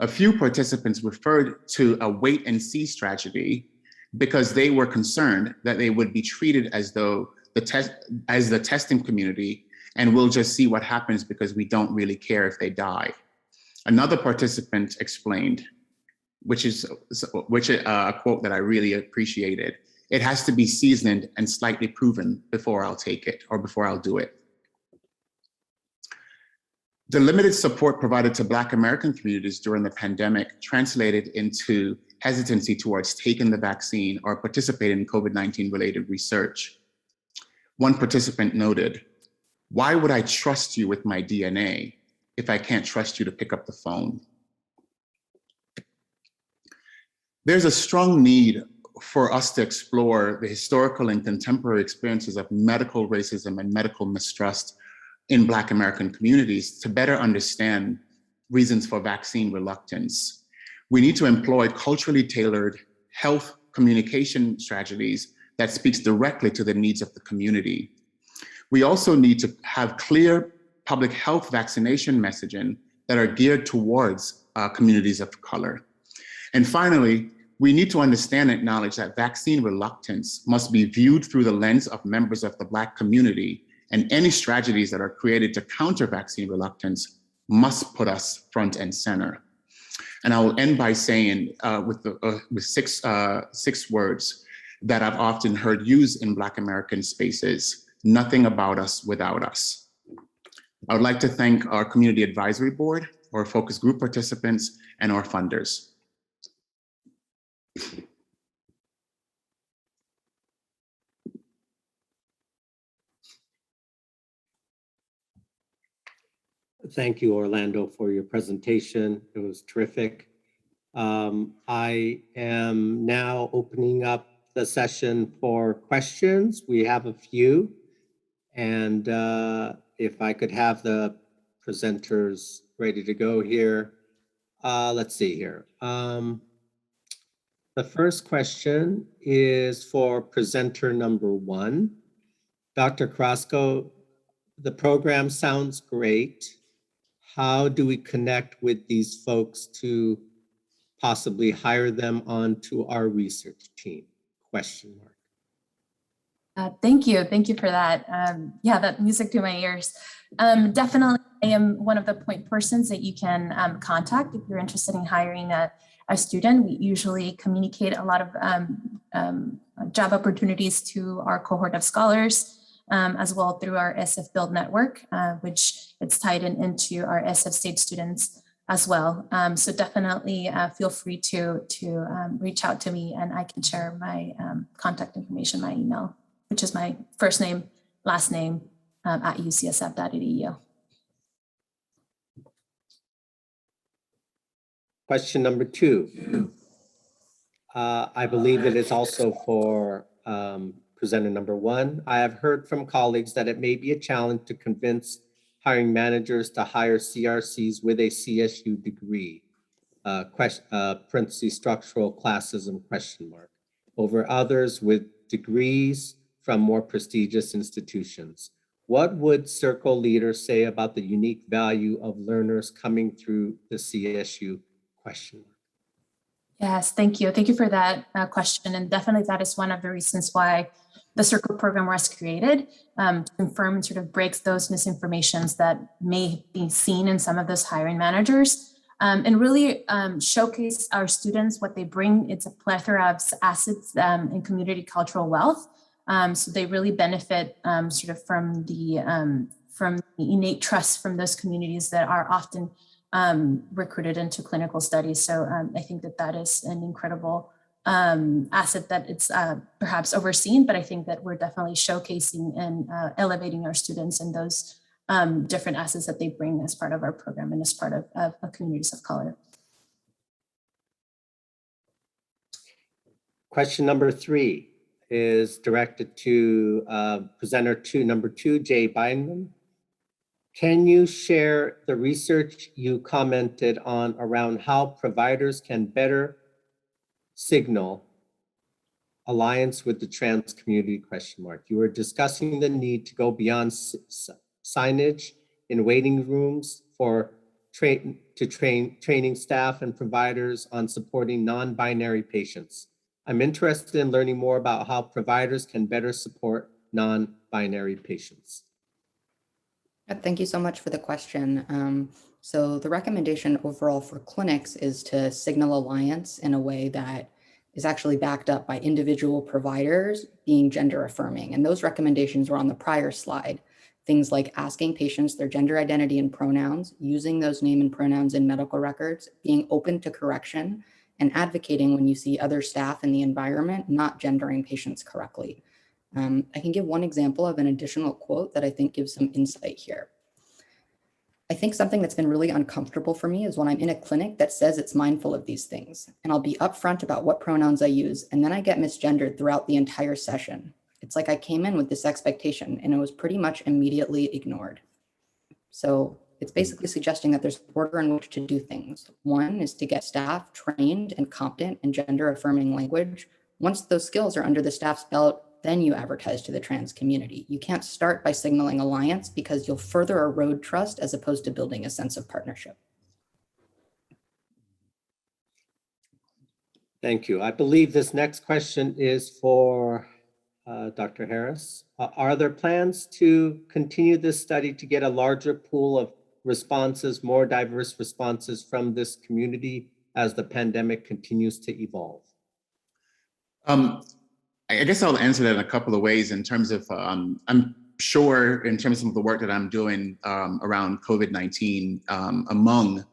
A few participants referred to a wait and see strategy because they were concerned that they would be treated as though the testing community, and we'll just see what happens because we don't really care if they die. Another participant explained, which a quote that I really appreciated. It has to be seasoned and slightly proven before I'll take it or before I'll do it. The limited support provided to Black American communities during the pandemic translated into hesitancy towards taking the vaccine or participating in COVID-19 related research. One participant noted, "Why would I trust you with my DNA if I can't trust you to pick up the phone?" There's a strong need for us to explore the historical and contemporary experiences of medical racism and medical mistrust in Black American communities to better understand reasons for vaccine reluctance. We need to employ culturally tailored health communication strategies that speaks directly to the needs of the community. We also need to have clear public health vaccination messaging that are geared towards communities of color. And finally, we need to understand and acknowledge that vaccine reluctance must be viewed through the lens of members of the Black community, and any strategies that are created to counter vaccine reluctance must put us front and center. And I will end by saying with six words that I've often heard used in Black American spaces: nothing about us without us. I would like to thank our Community Advisory Board, our focus group participants, and our funders. Thank you, Orlando, for your presentation. It was terrific. I am now opening up the session for questions. We have a few. And if I could have the presenters ready to go here. Let's see here. The first question is for presenter number 1. Dr. Carrasco, the program sounds great. How do we connect with these folks to possibly hire them onto our research team? Question mark. Thank you for that. Yeah, that music to my ears. Definitely, I am one of the point persons that you can contact if you're interested in hiring a student. We usually communicate a lot of job opportunities to our cohort of scholars, as well through our SF Build network, which it's tied into our SF state students as well. So definitely feel free to reach out to me, and I can share my contact information, my email, which is my first name, last name at ucsf.edu. Question number 2. I believe it is also for presenter number 1. I have heard from colleagues that it may be a challenge to convince hiring managers to hire CRCs with a CSU degree, parentheses, structural classism, question mark, over others with degrees from more prestigious institutions. What would Circle leaders say about the unique value of learners coming through the CSU, question mark? Yes, thank you. Thank you for that question. And definitely that is one of the reasons why the Circle program was created, to confirm and sort of break those misinformations that may be seen in some of those hiring managers, and really showcase our students what they bring. It's a plethora of assets and community cultural wealth. So they really benefit sort of from the innate trust from those communities that are often recruited into clinical studies. So I think that is an incredible asset that it's perhaps overseen, but I think that we're definitely showcasing and elevating our students and those different assets that they bring as part of our program and as part of communities of color. Question number 3 is directed to presenter number 2, Jay Bindman. Can you share the research you commented on around how providers can better signal alliance with the trans community, question mark? You were discussing the need to go beyond signage in waiting rooms for training staff and providers on supporting non-binary patients. I'm interested in learning more about how providers can better support non-binary binary patients? Thank you so much for the question. So the recommendation overall for clinics is to signal alliance in a way that is actually backed up by individual providers being gender affirming. And those recommendations were on the prior slide. Things like asking patients their gender identity and pronouns, using those name and pronouns in medical records, being open to correction, and advocating when you see other staff in the environment not gendering patients correctly. I can give one example of an additional quote that I think gives some insight here. I think something that's been really uncomfortable for me is when I'm in a clinic that says it's mindful of these things, and I'll be upfront about what pronouns I use, and then I get misgendered throughout the entire session. It's like I came in with this expectation and it was pretty much immediately ignored. So it's basically suggesting that there's order in which to do things. One is to get staff trained and competent in gender affirming language. Once those skills are under the staff's belt, then you advertise to the trans community. You can't start by signaling alliance because you'll further erode trust as opposed to building a sense of partnership. Thank you. I believe this next question is for Dr. Harris. Are there plans to continue this study to get a larger pool of responses, more diverse responses from this community as the pandemic continues to evolve? I guess I'll answer that in a couple of ways in terms of, I'm sure in terms of the work that I'm doing around COVID-19 among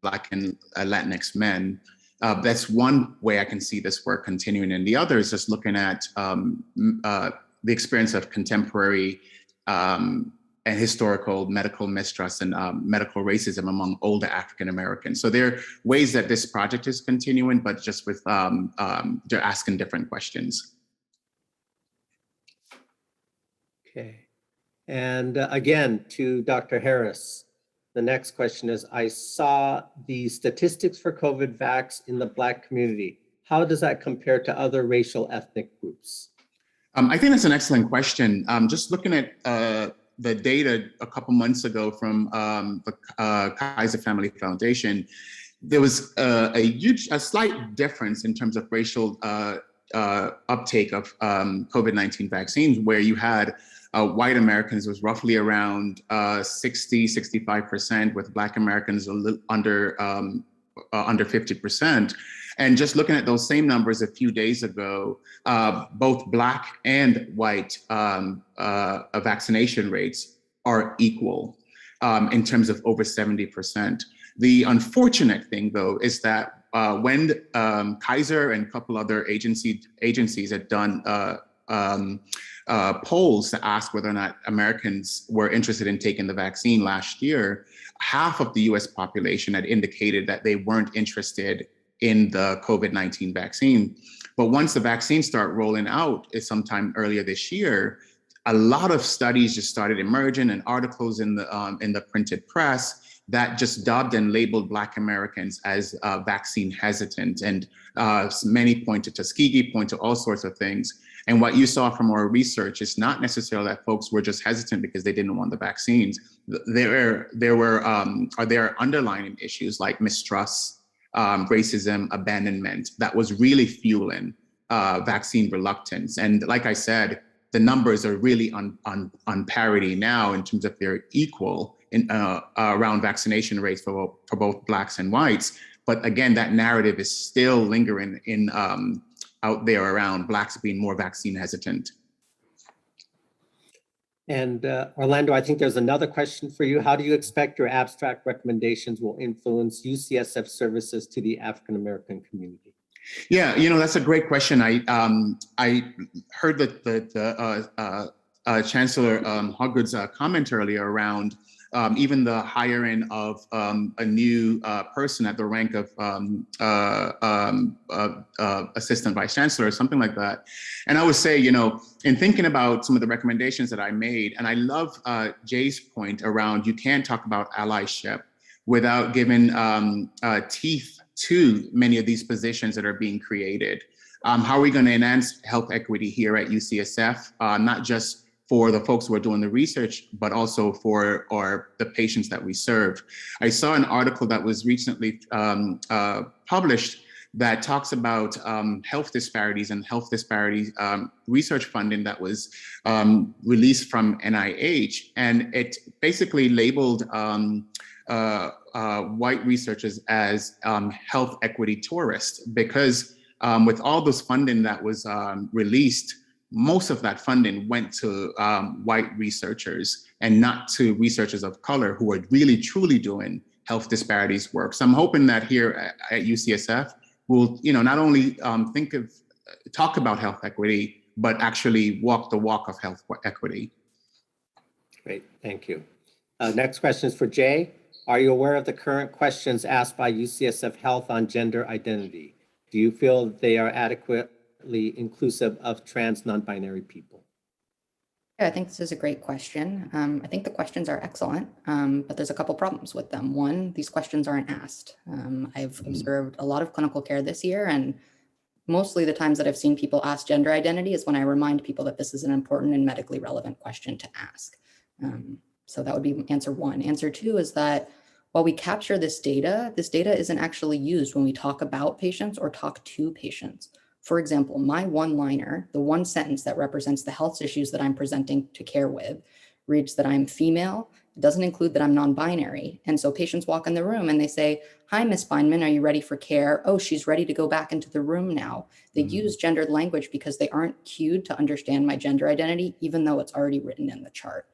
Black and Latinx men, that's one way I can see this work continuing. And the other is just looking at the experience of contemporary and historical medical mistrust and medical racism among older African Americans. So there are ways that this project is continuing, but just with they're asking different questions. Okay. And again, to Dr. Harris, the next question is, I saw the statistics for COVID vax in the Black community. How does that compare to other racial ethnic groups? I think that's an excellent question. Just looking at the data a couple months ago from the Kaiser Family Foundation, there was a slight difference in terms of racial uptake of COVID-19 vaccines, where you had white Americans was roughly around 65%, with Black Americans a little under 50%. And just looking at those same numbers a few days ago, both Black and white vaccination rates are equal in terms of over 70%. The unfortunate thing, though, is that when Kaiser and a couple other agencies had done polls to ask whether or not Americans were interested in taking the vaccine last year, half of the US population had indicated that they weren't interested in the COVID-19 vaccine. But once the vaccines start rolling out sometime earlier this year, a lot of studies just started emerging and articles in the printed press that just dubbed and labeled Black Americans as vaccine hesitant. And many point to Tuskegee, point to all sorts of things. And what you saw from our research is not necessarily that folks were just hesitant because they didn't want the vaccines. There are underlying issues like mistrust, racism, abandonment that was really fueling vaccine reluctance. And like I said, the numbers are really on parity now in terms of they're equal in around vaccination rates for both Blacks and whites. But again, that narrative is still lingering in out there around Blacks being more vaccine hesitant. And Orlando, I think there's another question for you. How do you expect your abstract recommendations will influence UCSF services to the African American community? Yeah, that's a great question. I heard that the Chancellor Hoggood's comment earlier around even the hiring of a new person at the rank of assistant vice chancellor or something like that. And I would say, in thinking about some of the recommendations that I made, and I love Jay's point around you can't talk about allyship without giving teeth to many of these positions that are being created. How are we going to enhance health equity here at UCSF, not just for the folks who are doing the research, but also for the patients that we serve? I saw an article that was recently published that talks about health disparities and health disparities research funding that was released from NIH. And it basically labeled white researchers as health equity tourists, because with all this funding that was released, most of that funding went to white researchers and not to researchers of color who are really truly doing health disparities work. So I'm hoping that here at UCSF, we'll not only talk about health equity, but actually walk the walk of health equity. Great, thank you. Next question is for Jay. Are you aware of the current questions asked by UCSF Health on gender identity? Do you feel they are adequately inclusive of trans non-binary people? Yeah, I think this is a great question. I think the questions are excellent, but there's a couple problems with them. One, these questions aren't asked. I've observed a lot of clinical care this year, and mostly the times that I've seen people ask gender identity is when I remind people that this is an important and medically relevant question to ask. So that would be answer one. Answer two is that while we capture this data isn't actually used when we talk about patients or talk to patients. For example, my one-liner, the one sentence that represents the health issues that I'm presenting to care with, reads that I'm female. It doesn't include that I'm non-binary. And so patients walk in the room and they say, "Hi, Ms. Bindman, are you ready for care? Oh, she's ready to go back into the room now." They use gendered language because they aren't cued to understand my gender identity, even though it's already written in the chart.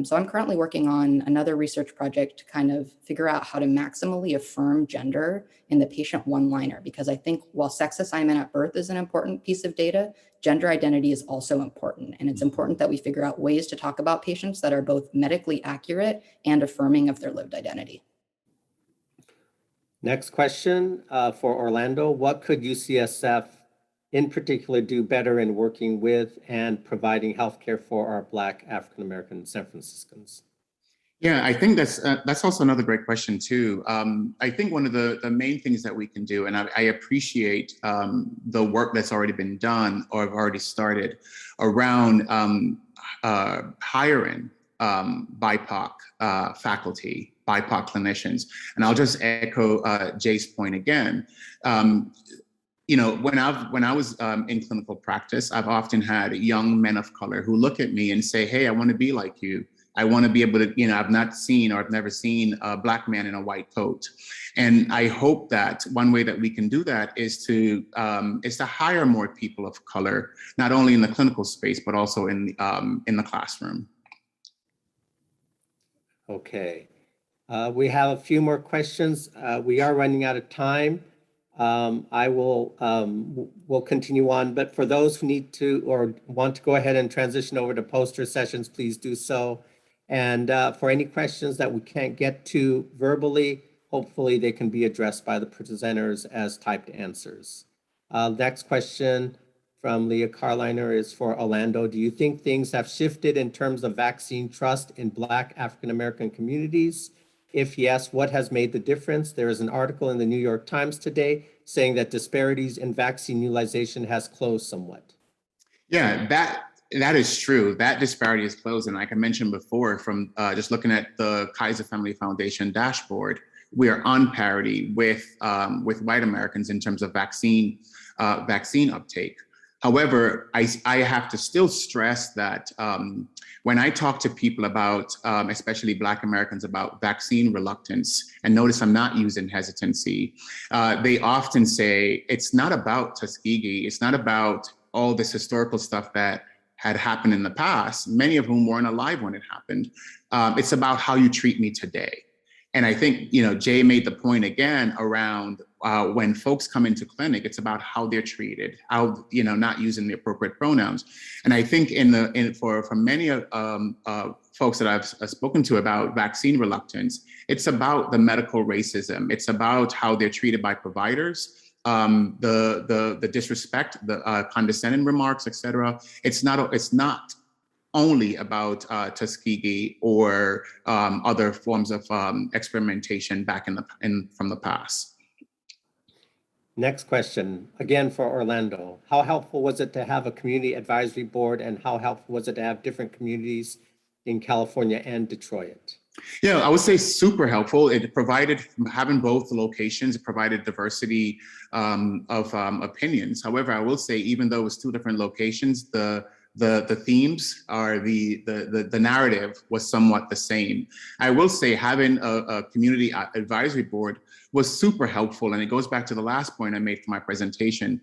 So I'm currently working on another research project to kind of figure out how to maximally affirm gender in the patient one-liner, because I think while sex assignment at birth is an important piece of data, gender identity is also important. And it's important that we figure out ways to talk about patients that are both medically accurate and affirming of their lived identity. Next question for Orlando. What could UCSF in particular do better in working with and providing healthcare for our Black African-American San Franciscans? Yeah, I think that's also another great question too. I think one of the main things that we can do, and I appreciate the work that's already been done or have already started around hiring BIPOC faculty, BIPOC clinicians. And I'll just echo Jay's point again. When I was in clinical practice, I've often had young men of color who look at me and say, "Hey, I want to be like you. I want to be able to, I've not seen or I've never seen a Black man in a white coat." And I hope that one way that we can do that is to hire more people of color, not only in the clinical space, but also in the classroom. Okay, we have a few more questions. We are running out of time. I will continue on, but for those who need to or want to go ahead and transition over to poster sessions, please do so. And for any questions that we can't get to verbally, hopefully they can be addressed by the presenters as typed answers. Next question from Leah Carliner is for Orlando. Do you think things have shifted in terms of vaccine trust in Black African-American communities? If yes, what has made the difference? There is an article in the New York Times today saying that disparities in vaccine utilization has closed somewhat. Yeah, that is true. That disparity is closing. Like I mentioned before, from just looking at the Kaiser Family Foundation dashboard, we are on parity with white Americans in terms of vaccine uptake. However, I have to still stress that when I talk to people about, especially Black Americans, about vaccine reluctance, and notice I'm not using hesitancy, they often say it's not about Tuskegee, it's not about all this historical stuff that had happened in the past, many of whom weren't alive when it happened. It's about how you treat me today. And I think, Jay made the point again around when folks come into clinic, it's about how they're treated, how, not using the appropriate pronouns. And I think for many folks that I've spoken to about vaccine reluctance, it's about the medical racism. It's about how they're treated by providers, the disrespect, the condescending remarks, et cetera. It's not only about Tuskegee or other forms of experimentation back from the past. Next question, again for Orlando. How helpful was it to have a community advisory board, and how helpful was it to have different communities in California and Detroit? Yeah, I would say super helpful. It provided, having both locations, it provided diversity of opinions. However, I will say, even though it's two different locations, the themes are the narrative was somewhat the same. I will say having a community advisory board was super helpful, and it goes back to the last point I made for my presentation.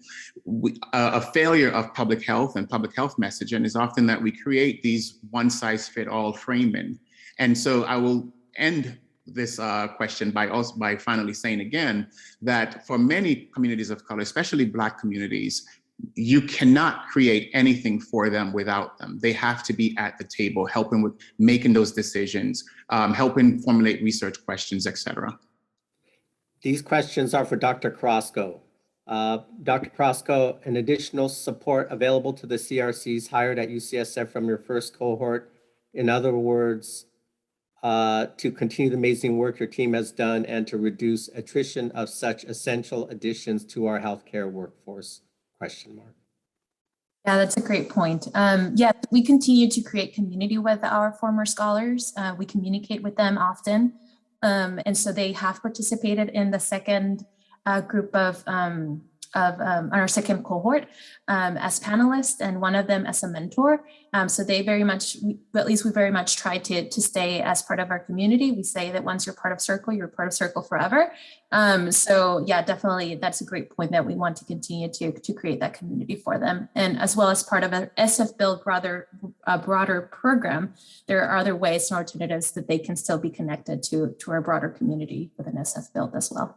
A failure of public health and public health messaging is often that we create these one-size-fit-all framing. And so I will end this question by finally saying again that for many communities of color, especially Black communities, you cannot create anything for them without them. They have to be at the table, helping with making those decisions, helping formulate research questions, et cetera. These questions are for Dr. Carrasco. Dr. Carrasco, an additional support available to the CRCs hired at UCSF from your first cohort. In other words, to continue the amazing work your team has done and to reduce attrition of such essential additions to our healthcare workforce, ? Yeah, that's a great point. Yeah, we continue to create community with our former scholars. We communicate with them often. And so they have participated in the second group of our second cohort as panelists, and one of them as a mentor. So they very much, at least we very much try to stay as part of our community. We say that once you're part of Circle, you're part of Circle forever. So yeah, definitely, that's a great point that we want to continue to create that community for them. And as well as part of a SF Build broader program, there are other ways and alternatives that they can still be connected to our broader community within SF Build as well.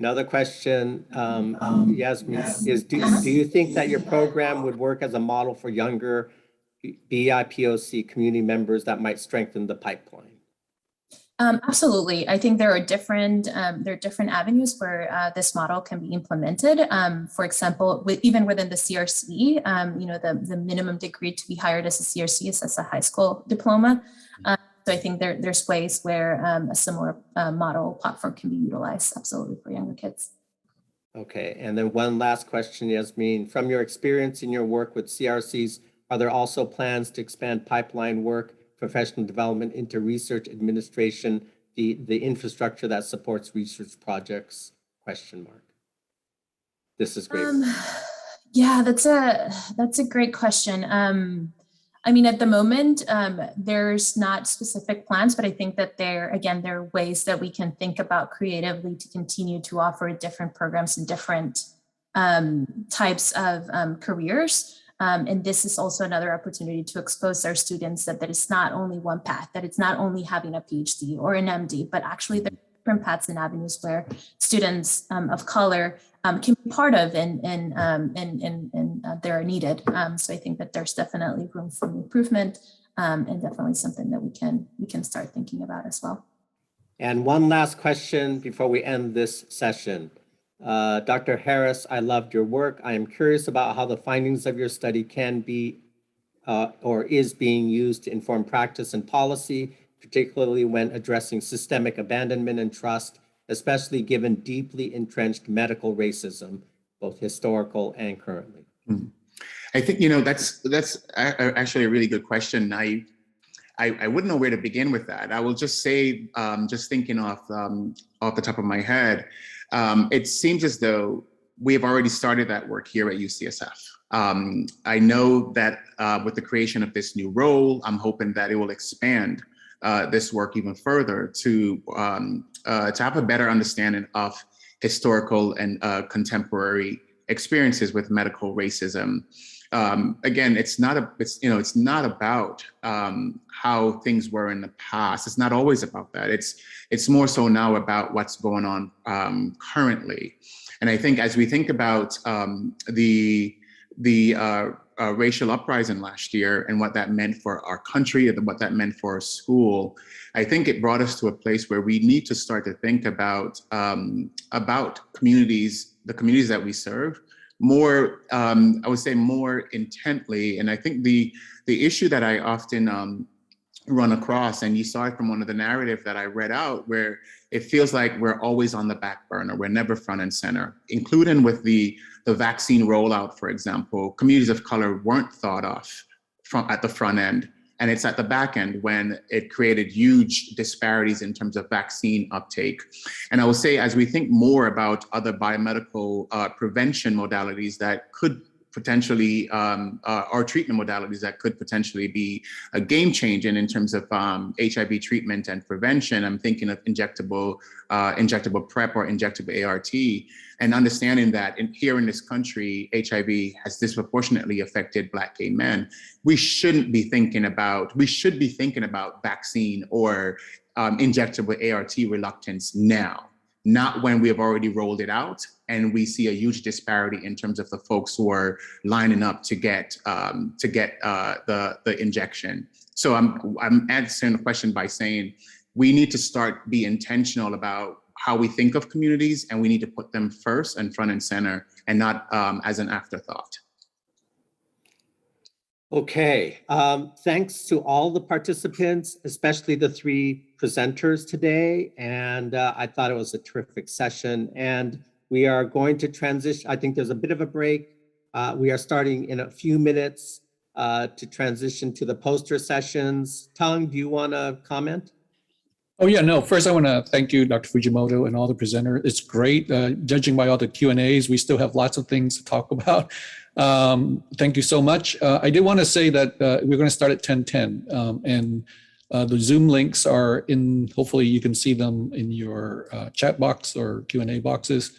Another question, Yasmin, is do you think that your program would work as a model for younger BIPOC community members that might strengthen the pipeline? Absolutely. I think there are different avenues where this model can be implemented. For example, even within the CRC, the minimum degree to be hired as a CRC is as a high school diploma. So I think there's ways where a similar model platform can be utilized, absolutely, for younger kids. Okay, and then one last question, Yasmin. From your experience in your work with CRCs, are there also plans to expand pipeline work, professional development into research administration, the infrastructure that supports research projects? ? This is great. Yeah, that's a great question. I mean, at the moment, there's not specific plans, but I think that there are ways that we can think about creatively to continue to offer different programs and different types of careers. And this is also another opportunity to expose our students that it's not only one path, that it's not only having a PhD or an MD, but actually there are different paths and avenues where students of color can be part of and they're needed. So I think that there's definitely room for improvement and definitely something that we can start thinking about as well. And one last question before we end this session. Dr. Harris, I loved your work. I am curious about how the findings of your study can be or is being used to inform practice and policy, particularly when addressing systemic abandonment and trust, especially given deeply entrenched medical racism, both historical and currently. I think, that's actually a really good question. I wouldn't know where to begin with that. I will just say, just thinking off the top of my head, it seems as though we have already started that work here at UCSF. I know that with the creation of this new role, I'm hoping that it will expand this work even further to have a better understanding of historical and contemporary experiences with medical racism. Again, it's not about how things were in the past. It's not always about that. It's more so now about what's going on currently. And I think as we think about the racial uprising last year and what that meant for our country and what that meant for our school, I think it brought us to a place where we need to start to think about communities, the communities that we serve, more, I would say more intently. And I think the issue that I often run across, and you saw it from one of the narratives that I read out, where it feels like we're always on the back burner, we're never front and center, including with the vaccine rollout, for example. Communities of color weren't thought of at the front end And it's at the back end when it created huge disparities in terms of vaccine uptake. And I will say, as we think more about other biomedical prevention modalities that could potentially, or treatment modalities that could potentially be a game changer in terms of HIV treatment and prevention. I'm thinking of injectable PrEP or injectable ART, and understanding that here in this country, HIV has disproportionately affected Black gay men. We should be thinking about vaccine or injectable ART reluctance now, not when we have already rolled it out and we see a huge disparity in terms of the folks who are lining up to get the injection. So I'm answering the question by saying we need to be intentional about how we think of communities, and we need to put them first and front and center, and not as an afterthought. Okay, thanks to all the participants, especially the three presenters today. And I thought it was a terrific session. And we are going to transition. I think there's a bit of a break. We are starting in a few minutes to transition to the poster sessions. Tung, do you want to comment? Oh yeah, no, first I want to thank you, Dr. Fujimoto, and all the presenters. It's great. Judging by all the Q&As, we still have lots of things to talk about. Thank you so much. I did want to say that we're going to start at 10:10, and the Zoom links are in, hopefully you can see them in your chat box or Q&A boxes.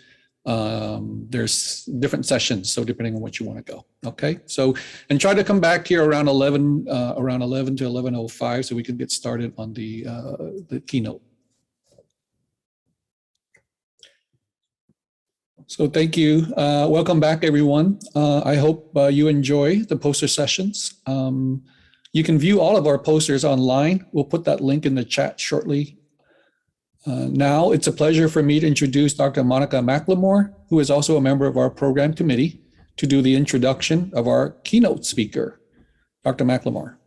There's different sessions, so depending on what you want to go. Okay, so, and try to come back here around 11 to 11:05 so we can get started on the keynote. So thank you. Welcome back, everyone. I hope you enjoy the poster sessions. You can view all of our posters online. We'll put that link in the chat shortly. Now it's a pleasure for me to introduce Dr. Monica McLemore, who is also a member of our program committee, to do the introduction of our keynote speaker. Dr. McLemore.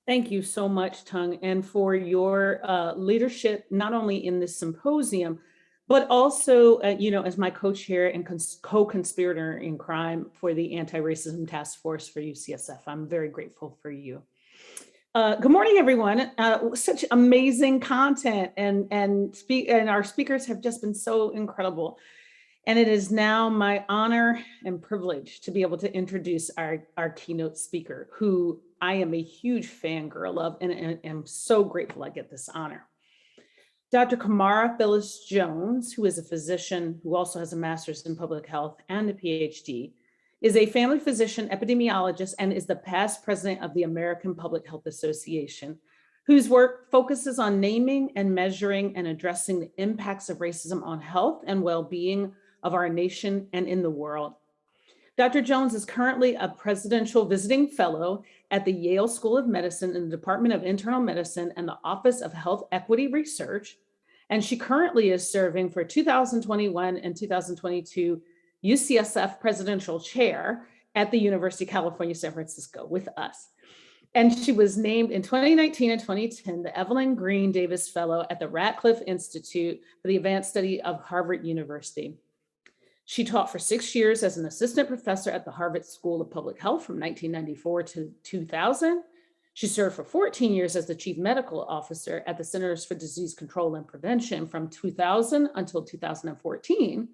Thank you so much, Tung, and for your leadership, not only in this symposium, but also, as my co-chair and co-conspirator in crime for the Anti-Racism Task Force for UCSF. I'm very grateful for you. Good morning, everyone. Such amazing content, and our speakers have just been so incredible. And it is now my honor and privilege to be able to introduce our keynote speaker, who I am a huge fangirl of, and am so grateful I get this honor. Dr. Kamara Phyllis Jones, who is a physician who also has a master's in public health and a PhD, is a family physician epidemiologist and is the past president of the American Public Health Association, whose work focuses on naming and measuring and addressing the impacts of racism on health and well-being of our nation and in the world. Dr. Jones is currently a presidential visiting fellow at the Yale School of Medicine in the Department of Internal Medicine and the Office of Health Equity Research. And she currently is serving for 2021 and 2022 UCSF presidential chair at the University of California, San Francisco with us. And she was named in 2019 and 2010, the Evelyn Green Davis Fellow at the Radcliffe Institute for the Advanced Study of Harvard University. She taught for 6 years as an assistant professor at the Harvard School of Public Health from 1994 to 2000. She served for 14 years as the chief medical officer at the Centers for Disease Control and Prevention from 2000 until 2014.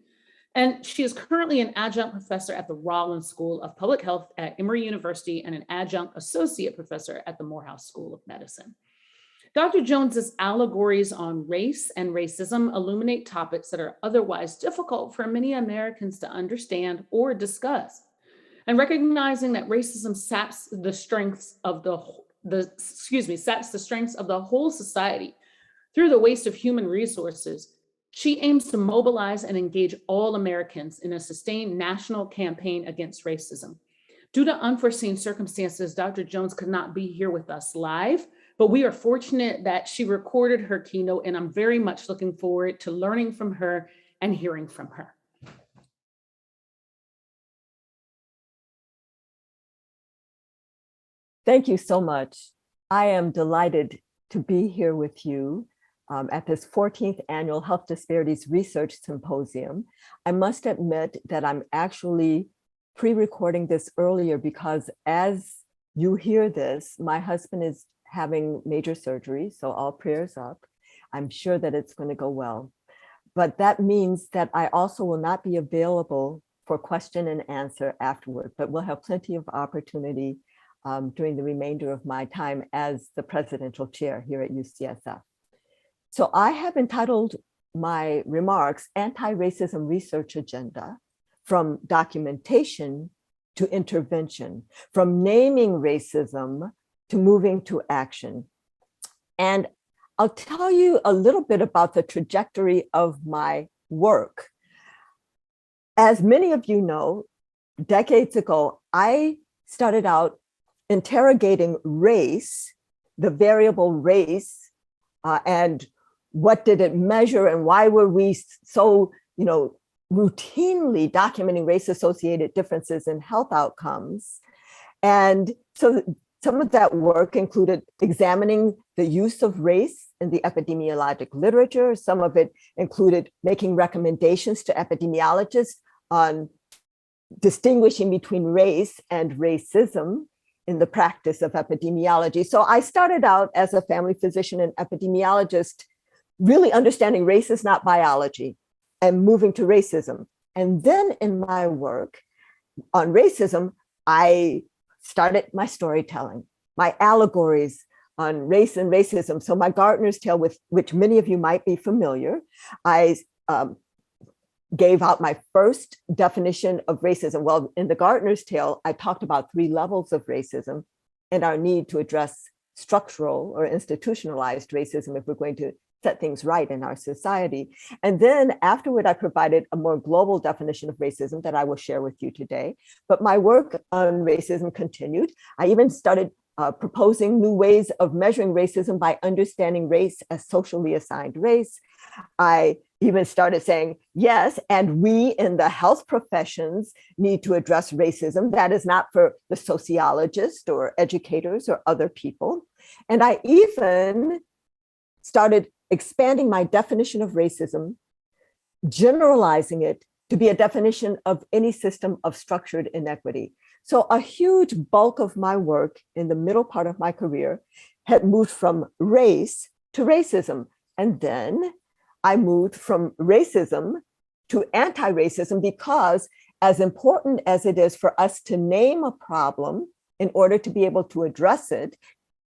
And she is currently an adjunct professor at the Rollins School of Public Health at Emory University and an adjunct associate professor at the Morehouse School of Medicine. Dr. Jones's allegories on race and racism illuminate topics that are otherwise difficult for many Americans to understand or discuss. And recognizing that racism saps the strengths of the whole society through the waste of human resources, she aims to mobilize and engage all Americans in a sustained national campaign against racism. Due to unforeseen circumstances, Dr. Jones could not be here with us live, but we are fortunate that she recorded her keynote, and I'm very much looking forward to learning from her and hearing from her. Thank you so much. I am delighted to be here with you at this 14th Annual Health Disparities Research Symposium. I must admit that I'm actually pre-recording this earlier because as you hear this, my husband is having major surgery, so all prayers up. I'm sure that it's going to go well. But that means that I also will not be available for question and answer afterward, but we'll have plenty of opportunity during the remainder of my time as the presidential chair here at UCSF. So I have entitled my remarks, Anti-Racism Research Agenda, from documentation to intervention, from naming racism to moving to action. And I'll tell you a little bit about the trajectory of my work. As many of you know, decades ago, I started out interrogating race, the variable race, and what did it measure and why were we so, routinely documenting race-associated differences in health outcomes. And so some of that work included examining the use of race in the epidemiologic literature. Some of it included making recommendations to epidemiologists on distinguishing between race and racism in the practice of epidemiology. So I started out as a family physician and epidemiologist, really understanding race is not biology and moving to racism. And then in my work on racism, I started my storytelling, my allegories on race and racism. So my Gartner's Tale, with which many of you might be familiar, I gave out my first definition of racism. Well, in the Gartner's Tale, I talked about 3 levels of racism and our need to address structural or institutionalized racism if we're going to set things right in our society. And then afterward, I provided a more global definition of racism that I will share with you today. But my work on racism continued. I even started proposing new ways of measuring racism by understanding race as socially assigned race. I even started saying, yes, and we in the health professions need to address racism. That is not for the sociologists or educators or other people. And I even started expanding my definition of racism, generalizing it to be a definition of any system of structured inequity. So a huge bulk of my work in the middle part of my career had moved from race to racism. And then I moved from racism to anti-racism because as important as it is for us to name a problem in order to be able to address it,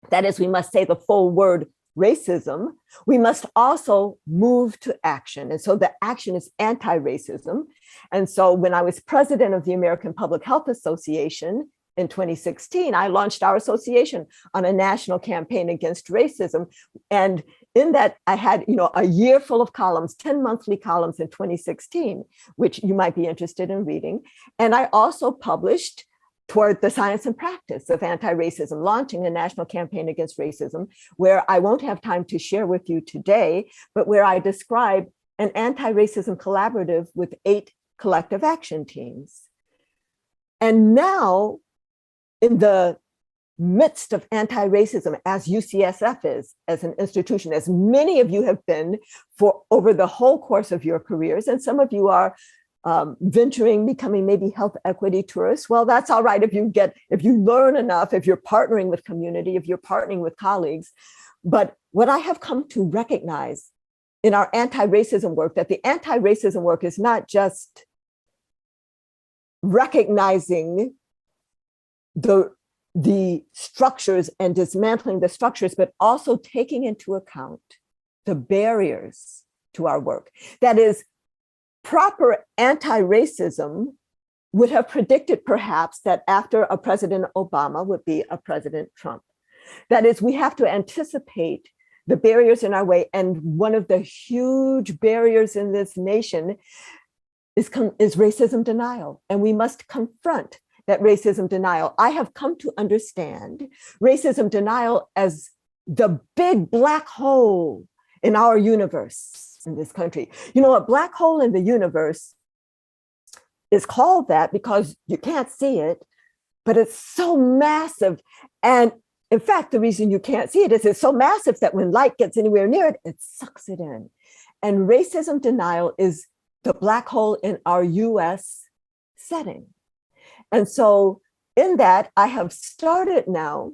that is, we must say the full word racism, we must also move to action. And so the action is anti-racism. And so when I was president of the American Public Health Association in 2016, I launched our association on a national campaign against racism. And in that, I had a year full of columns, 10 monthly columns in 2016, which you might be interested in reading. And I also published Toward the Science and Practice of Anti-Racism, launching a national campaign against racism, where I won't have time to share with you today, but where I describe an anti-racism collaborative with 8 collective action teams. And now, in the midst of anti-racism, as UCSF is, as an institution, as many of you have been for over the whole course of your careers, and some of you are venturing, becoming maybe health equity tourists. Well, that's all right if you learn enough, if you're partnering with community, if you're partnering with colleagues. But what I have come to recognize in our anti-racism work, that the anti-racism work is not just recognizing the structures and dismantling the structures, but also taking into account the barriers to our work. That is, proper anti-racism would have predicted perhaps that after a President Obama would be a President Trump. That is, we have to anticipate the barriers in our way. And one of the huge barriers in this nation is racism denial. And we must confront that racism denial. I have come to understand racism denial as the big black hole in our universe. In this country. A black hole in the universe is called that because you can't see it, but it's so massive. And in fact, the reason you can't see it is it's so massive that when light gets anywhere near it, it sucks it in. And racism denial is the black hole in our US setting. And so in that I have started now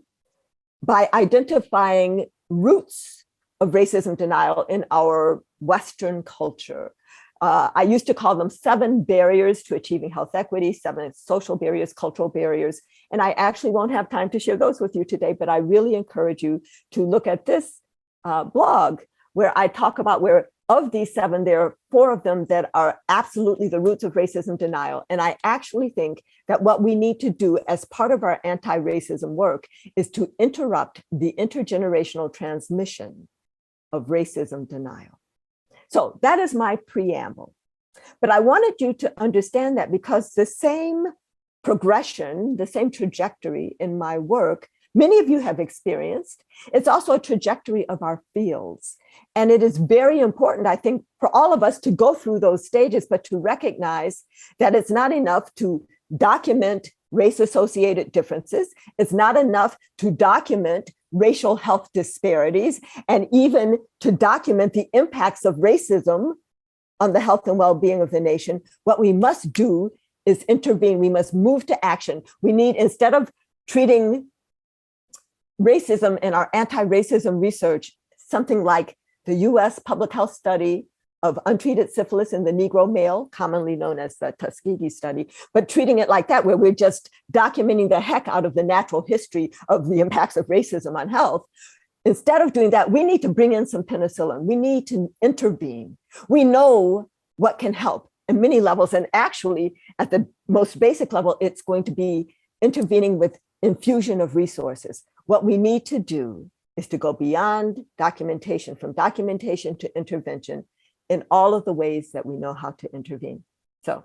by identifying roots of racism denial in our Western culture. I used to call them 7 barriers to achieving health equity, 7 social barriers, cultural barriers. And I actually won't have time to share those with you today, but I really encourage you to look at this blog where I talk about where of these 7, there are 4 of them that are absolutely the roots of racism denial. And I actually think that what we need to do as part of our anti-racism work is to interrupt the intergenerational transmission of racism denial. So that is my preamble. But I wanted you to understand that because the same progression, the same trajectory in my work, many of you have experienced, it's also a trajectory of our fields. And it is very important, I think, for all of us to go through those stages, but to recognize that it's not enough to document race-associated differences. It's not enough to document racial health disparities, and even to document the impacts of racism on the health and well-being of the nation. What we must do is intervene. We must move to action. We need, instead of treating racism in our anti-racism research, something like the US public health study of untreated syphilis in the Negro male, commonly known as the Tuskegee study, but treating it like that, where we're just documenting the heck out of the natural history of the impacts of racism on health. Instead of doing that, we need to bring in some penicillin. We need to intervene. We know what can help in many levels. And actually, at the most basic level, it's going to be intervening with infusion of resources. What we need to do is to go beyond documentation, from documentation to intervention, in all of the ways that we know how to intervene. So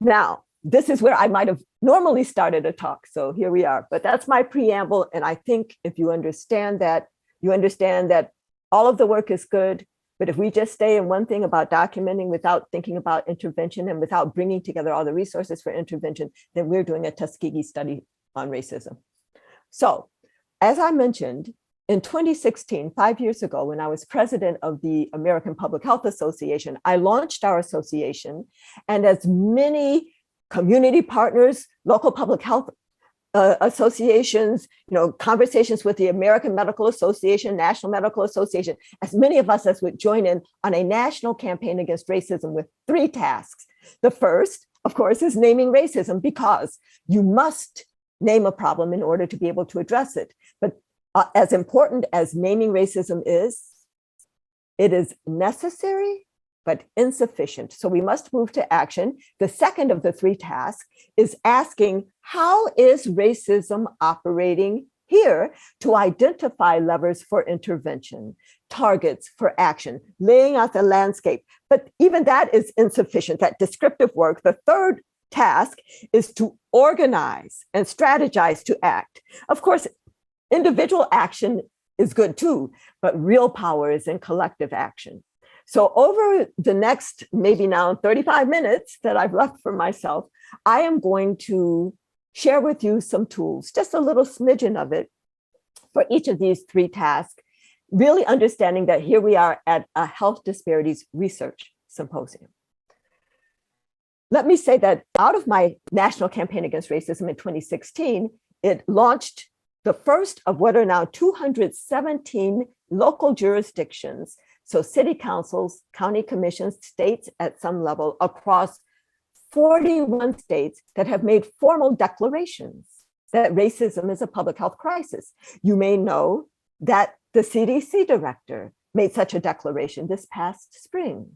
now, this is where I might have normally started a talk. So here we are, but that's my preamble. And I think if you understand that, all of the work is good, but if we just stay in one thing about documenting without thinking about intervention and without bringing together all the resources for intervention, then we're doing a Tuskegee study on racism. So as I mentioned, in 2016, 5 years ago, when I was president of the American Public Health Association, I launched our association. And as many community partners, local public health associations, conversations with the American Medical Association, National Medical Association, as many of us as would join in on a national campaign against racism with 3 tasks. The first, of course, is naming racism, because you must name a problem in order to be able to address it. But as important as naming racism is, it is necessary, but insufficient. So we must move to action. The second of the 3 tasks is asking, how is racism operating here, to identify levers for intervention, targets for action, laying out the landscape. But even that is insufficient, that descriptive work. The third task is to organize and strategize to act. Of course, individual action is good too, but real power is in collective action. So over the next, maybe now 35 minutes that I've left for myself, I am going to share with you some tools, just a little smidgen of it for each of these 3 tasks, really understanding that here we are at a health disparities research symposium. Let me say that out of my national campaign against racism in 2016, it launched the first of what are now 217 local jurisdictions, so city councils, county commissions, states at some level across 41 states that have made formal declarations that racism is a public health crisis. You may know that the CDC director made such a declaration this past spring.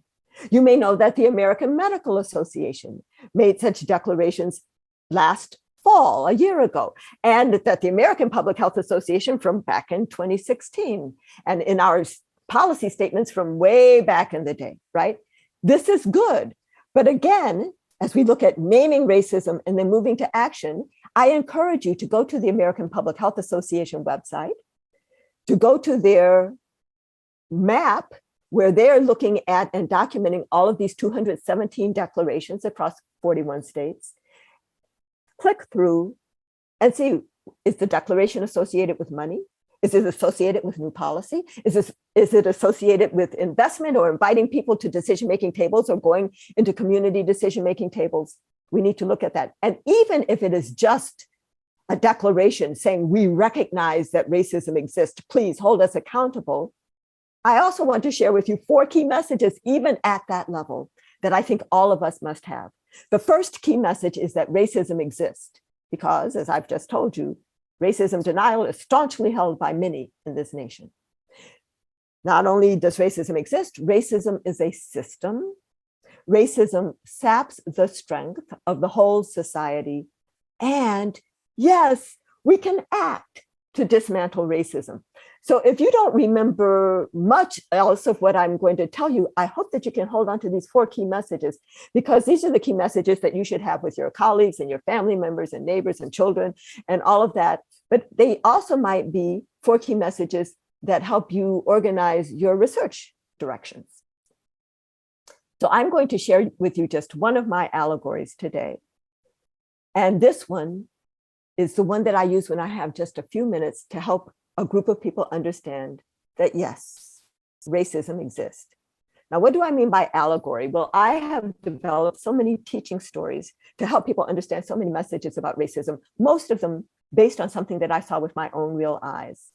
You may know that the American Medical Association made such declarations last fall, a year ago, and that the American Public Health Association from back in 2016, and in our policy statements from way back in the day, right? This is good. But again, as we look at naming racism and then moving to action, I encourage you to go to the American Public Health Association website, to go to their map where they're looking at and documenting all of these 217 declarations across 41 states. Click through and see, is the declaration associated with money? Is it associated with new policy? Is it associated with investment or inviting people to decision-making tables or going into community decision-making tables? We need to look at that. And even if it is just a declaration saying we recognize that racism exists, please hold us accountable. I also want to share with you 4 key messages, even at that level, that I think all of us must have. The first key message is that racism exists because, as I've just told you, racism denial is staunchly held by many in this nation. Not only does racism exist, racism is a system. Racism saps the strength of the whole society. And yes, we can act to dismantle racism. So if you don't remember much else of what I'm going to tell you, I hope that you can hold on to these 4 key messages, because these are the key messages that you should have with your colleagues and your family members and neighbors and children and all of that. But they also might be 4 key messages that help you organize your research directions. So I'm going to share with you just one of my allegories today. And this one is the one that I use when I have just a few minutes to help a group of people understand that, yes, racism exists. Now, what do I mean by allegory? Well, I have developed so many teaching stories to help people understand so many messages about racism, most of them based on something that I saw with my own real eyes.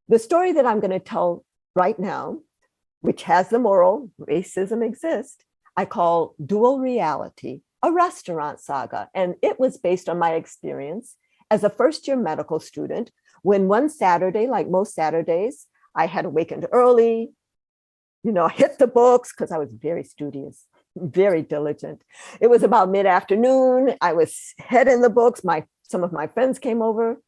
The story that I'm going to tell right now, which has the moral, racism exists, I call Dual Reality, a restaurant saga. And it was based on my experience as a first-year medical student, when one Saturday, like most Saturdays, I had awakened early, hit the books because I was very studious, very diligent. It was about mid-afternoon. I was head in the books. Some of my friends came over.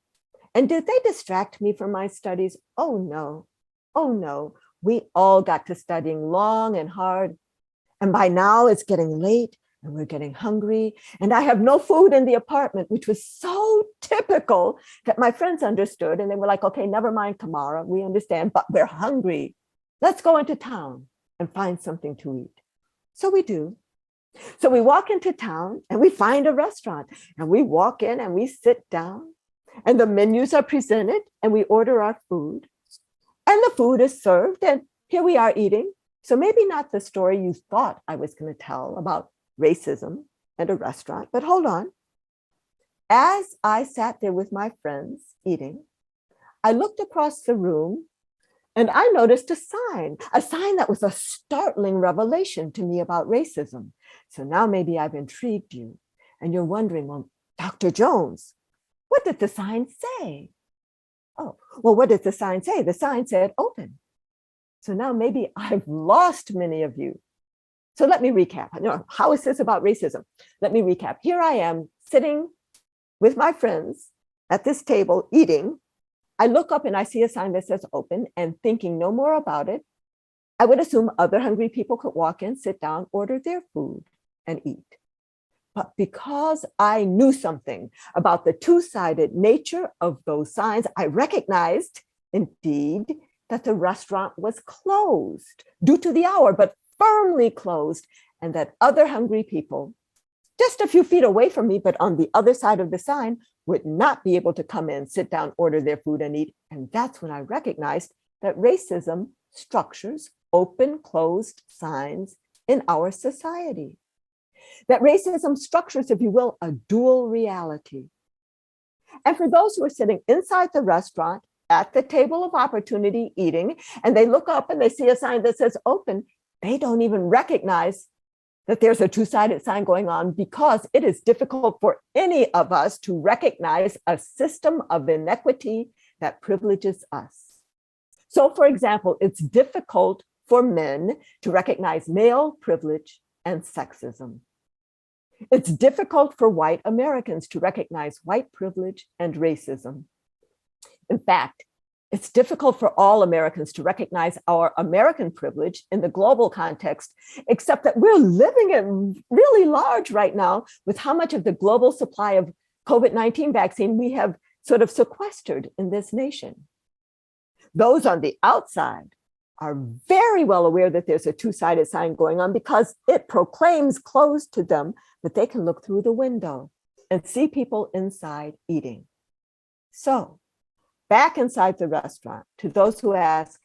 And did they distract me from my studies? Oh, no. Oh, no. We all got to studying long and hard. And by now it's getting late and we're getting hungry. And I have no food in the apartment, which was so typical that my friends understood. And they were like, okay, never mind, Kamara, we understand, but we're hungry. Let's go into town and find something to eat. So we do. So we walk into town and we find a restaurant and we walk in and we sit down and the menus are presented and we order our food and the food is served and here we are eating. So maybe not the story you thought I was going to tell about racism and a restaurant, but hold on. As I sat there with my friends eating, I looked across the room and I noticed a sign that was a startling revelation to me about racism. So now maybe I've intrigued you and you're wondering, well, Dr. Jones, what did the sign say? Oh, well, what did the sign say? The sign said open. So now maybe I've lost many of you. So let me recap. How is this about racism? Let me recap. Here I am sitting with my friends at this table eating. I look up and I see a sign that says open, and thinking no more about it, I would assume other hungry people could walk in, sit down, order their food and eat. But because I knew something about the two-sided nature of those signs, I recognized indeed that the restaurant was closed due to the hour, but firmly closed, and that other hungry people, just a few feet away from me, but on the other side of the sign, would not be able to come in, sit down, order their food and eat. And that's when I recognized that racism structures open, closed signs in our society. That racism structures, if you will, a dual reality. And for those who are sitting inside the restaurant at the table of opportunity eating, and they look up and they see a sign that says open, they don't even recognize that there's a two-sided sign going on, because it is difficult for any of us to recognize a system of inequity that privileges us. So, for example, it's difficult for men to recognize male privilege and sexism. It's difficult for white Americans to recognize white privilege and racism. In fact, it's difficult for all Americans to recognize our American privilege in the global context, except that we're living it really large right now with how much of the global supply of COVID-19 vaccine we have sort of sequestered in this nation. Those on the outside are very well aware that there's a two-sided sign going on because it proclaims closed to them, but they can look through the window and see people inside eating. So, back inside the restaurant, to those who ask,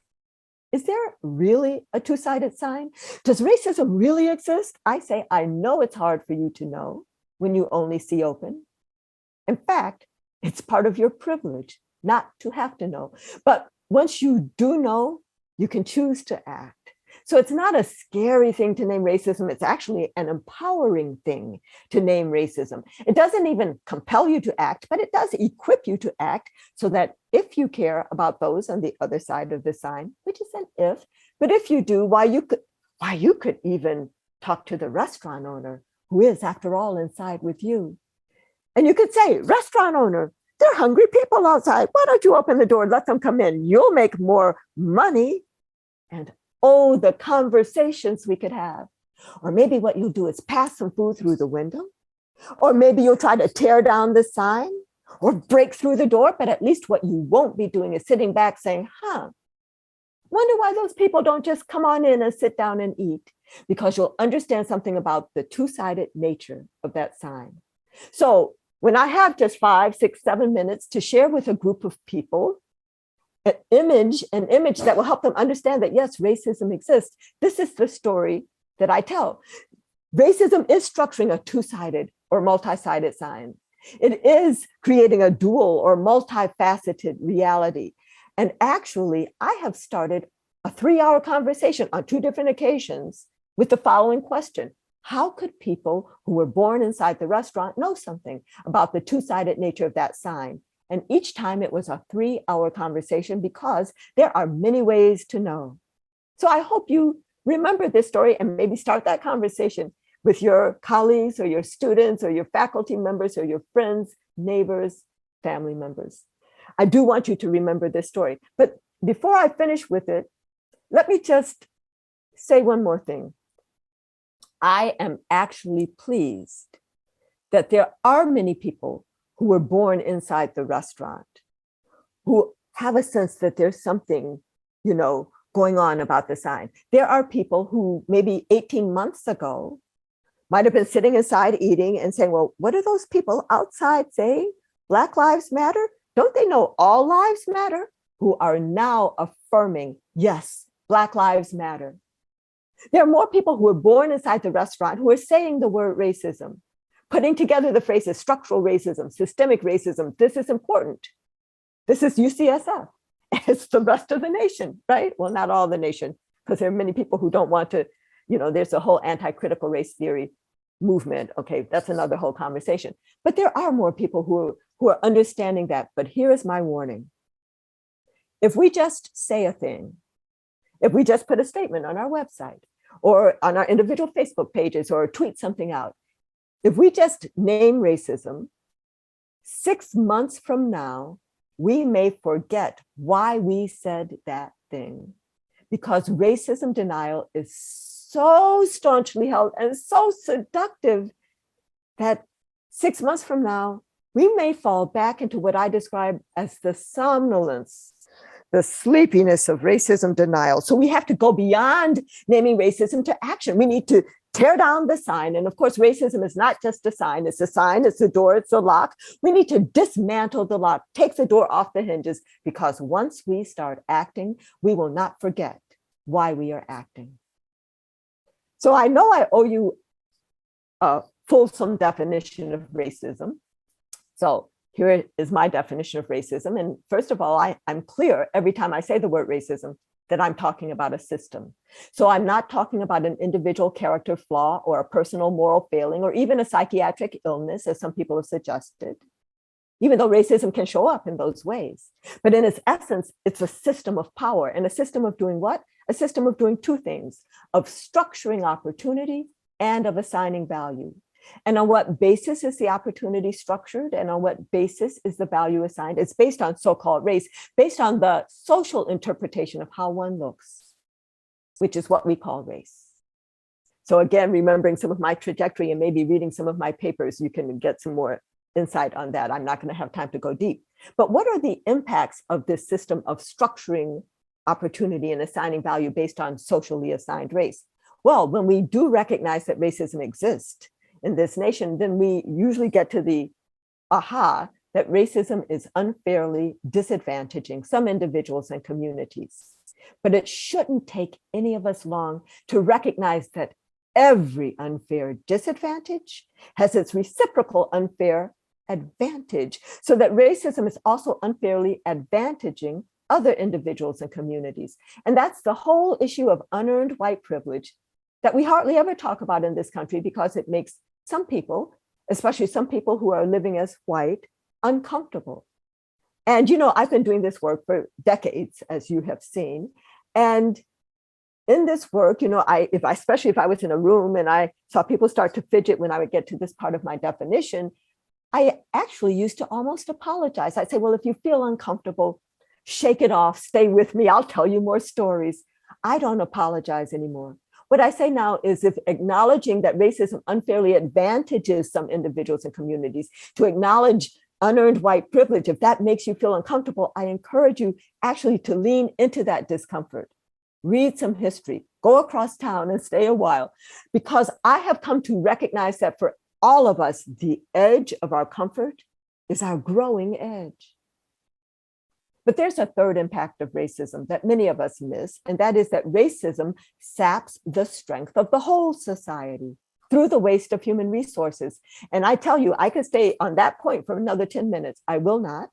is there really a two-sided sign? Does racism really exist? I say, I know it's hard for you to know, when you only see open. In fact, it's part of your privilege not to have to know. But once you do know, you can choose to act. So it's not a scary thing to name racism. It's actually an empowering thing to name racism. It doesn't even compel you to act, but it does equip you to act so that if you care about those on the other side of the sign, which is an if, but if you do, why you could even talk to the restaurant owner who is, after all, inside with you. And you could say, restaurant owner, there are hungry people outside. Why don't you open the door, let them come in? You'll make more money. And oh, the conversations we could have. Or maybe what you'll do is pass some food through the window. Or maybe you'll try to tear down the sign or break through the door. But at least what you won't be doing is sitting back saying, wonder why those people don't just come on in and sit down and eat. Because you'll understand something about the two-sided nature of that sign. So when I have just 5, 6, 7 minutes to share with a group of people, an image that will help them understand that, yes, racism exists. This is the story that I tell. Racism is structuring a two-sided or multi-sided sign. It is creating a dual or multifaceted reality. And actually, I have started a 3-hour conversation on 2 different occasions with the following question. How could people who were born inside the restaurant know something about the two-sided nature of that sign? And each time it was a 3-hour conversation because there are many ways to know. So I hope you remember this story and maybe start that conversation with your colleagues or your students or your faculty members or your friends, neighbors, family members. I do want you to remember this story. But before I finish with it, let me just say one more thing. I am actually pleased that there are many people who were born inside the restaurant, who have a sense that there's something, going on about the sign. There are people who maybe 18 months ago might have been sitting inside eating and saying, well, what do those people outside say? Black lives matter? Don't they know all lives matter? Who are now affirming, yes, Black lives matter. There are more people who were born inside the restaurant who are saying the word racism, putting together the phrases structural racism, systemic racism. This is important. This is UCSF. It's the rest of the nation, right? Well, not all the nation, because there are many people who don't want to, there's a whole anti-critical race theory movement. Okay, that's another whole conversation. But there are more people who are understanding that. But here is my warning. If we just say a thing, if we just put a statement on our website or on our individual Facebook pages or tweet something out, if we just name racism, 6 months from now, we may forget why we said that thing, because racism denial is so staunchly held and so seductive that 6 months from now, we may fall back into what I describe as the somnolence, the sleepiness of racism denial. So we have to go beyond naming racism to action. We need to tear down the sign. And of course, racism is not just a sign, it's a door, it's a lock. We need to dismantle the lock, take the door off the hinges, because once we start acting, we will not forget why we are acting. So I know I owe you a fulsome definition of racism. So here is my definition of racism. And first of all, I'm clear every time I say the word racism that I'm talking about a system. So I'm not talking about an individual character flaw or a personal moral failing or even a psychiatric illness, as some people have suggested, even though racism can show up in those ways. But in its essence, it's a system of power, and a system of doing what? A system of doing 2 things, of structuring opportunity and of assigning value. And on what basis is the opportunity structured, and on what basis is the value assigned? It's based on so-called race, based on the social interpretation of how one looks, which is what we call race. So again, remembering some of my trajectory and maybe reading some of my papers, you can get some more insight on that. I'm not going to have time to go deep. But what are the impacts of this system of structuring opportunity and assigning value based on socially assigned race? Well, when we do recognize that racism exists in this nation, then we usually get to the aha that racism is unfairly disadvantaging some individuals and communities. But it shouldn't take any of us long to recognize that every unfair disadvantage has its reciprocal unfair advantage, so that racism is also unfairly advantaging other individuals and communities. And that's the whole issue of unearned white privilege that we hardly ever talk about in this country, because it makes some people, especially some people who are living as white, uncomfortable. And, you know, I've been doing this work for decades, as you have seen. And in this work, you know, especially if I was in a room and I saw people start to fidget when I would get to this part of my definition, I actually used to almost apologize. I'd say, well, if you feel uncomfortable, shake it off, stay with me, I'll tell you more stories. I don't apologize anymore. What I say now is, if acknowledging that racism unfairly advantages some individuals and communities, to acknowledge unearned white privilege, if that makes you feel uncomfortable, I encourage you actually to lean into that discomfort. Read some history, go across town and stay a while, because I have come to recognize that for all of us, the edge of our comfort is our growing edge. But there's a third impact of racism that many of us miss, and that is that racism saps the strength of the whole society through the waste of human resources. And I tell you, I could stay on that point for another 10 minutes. I will not.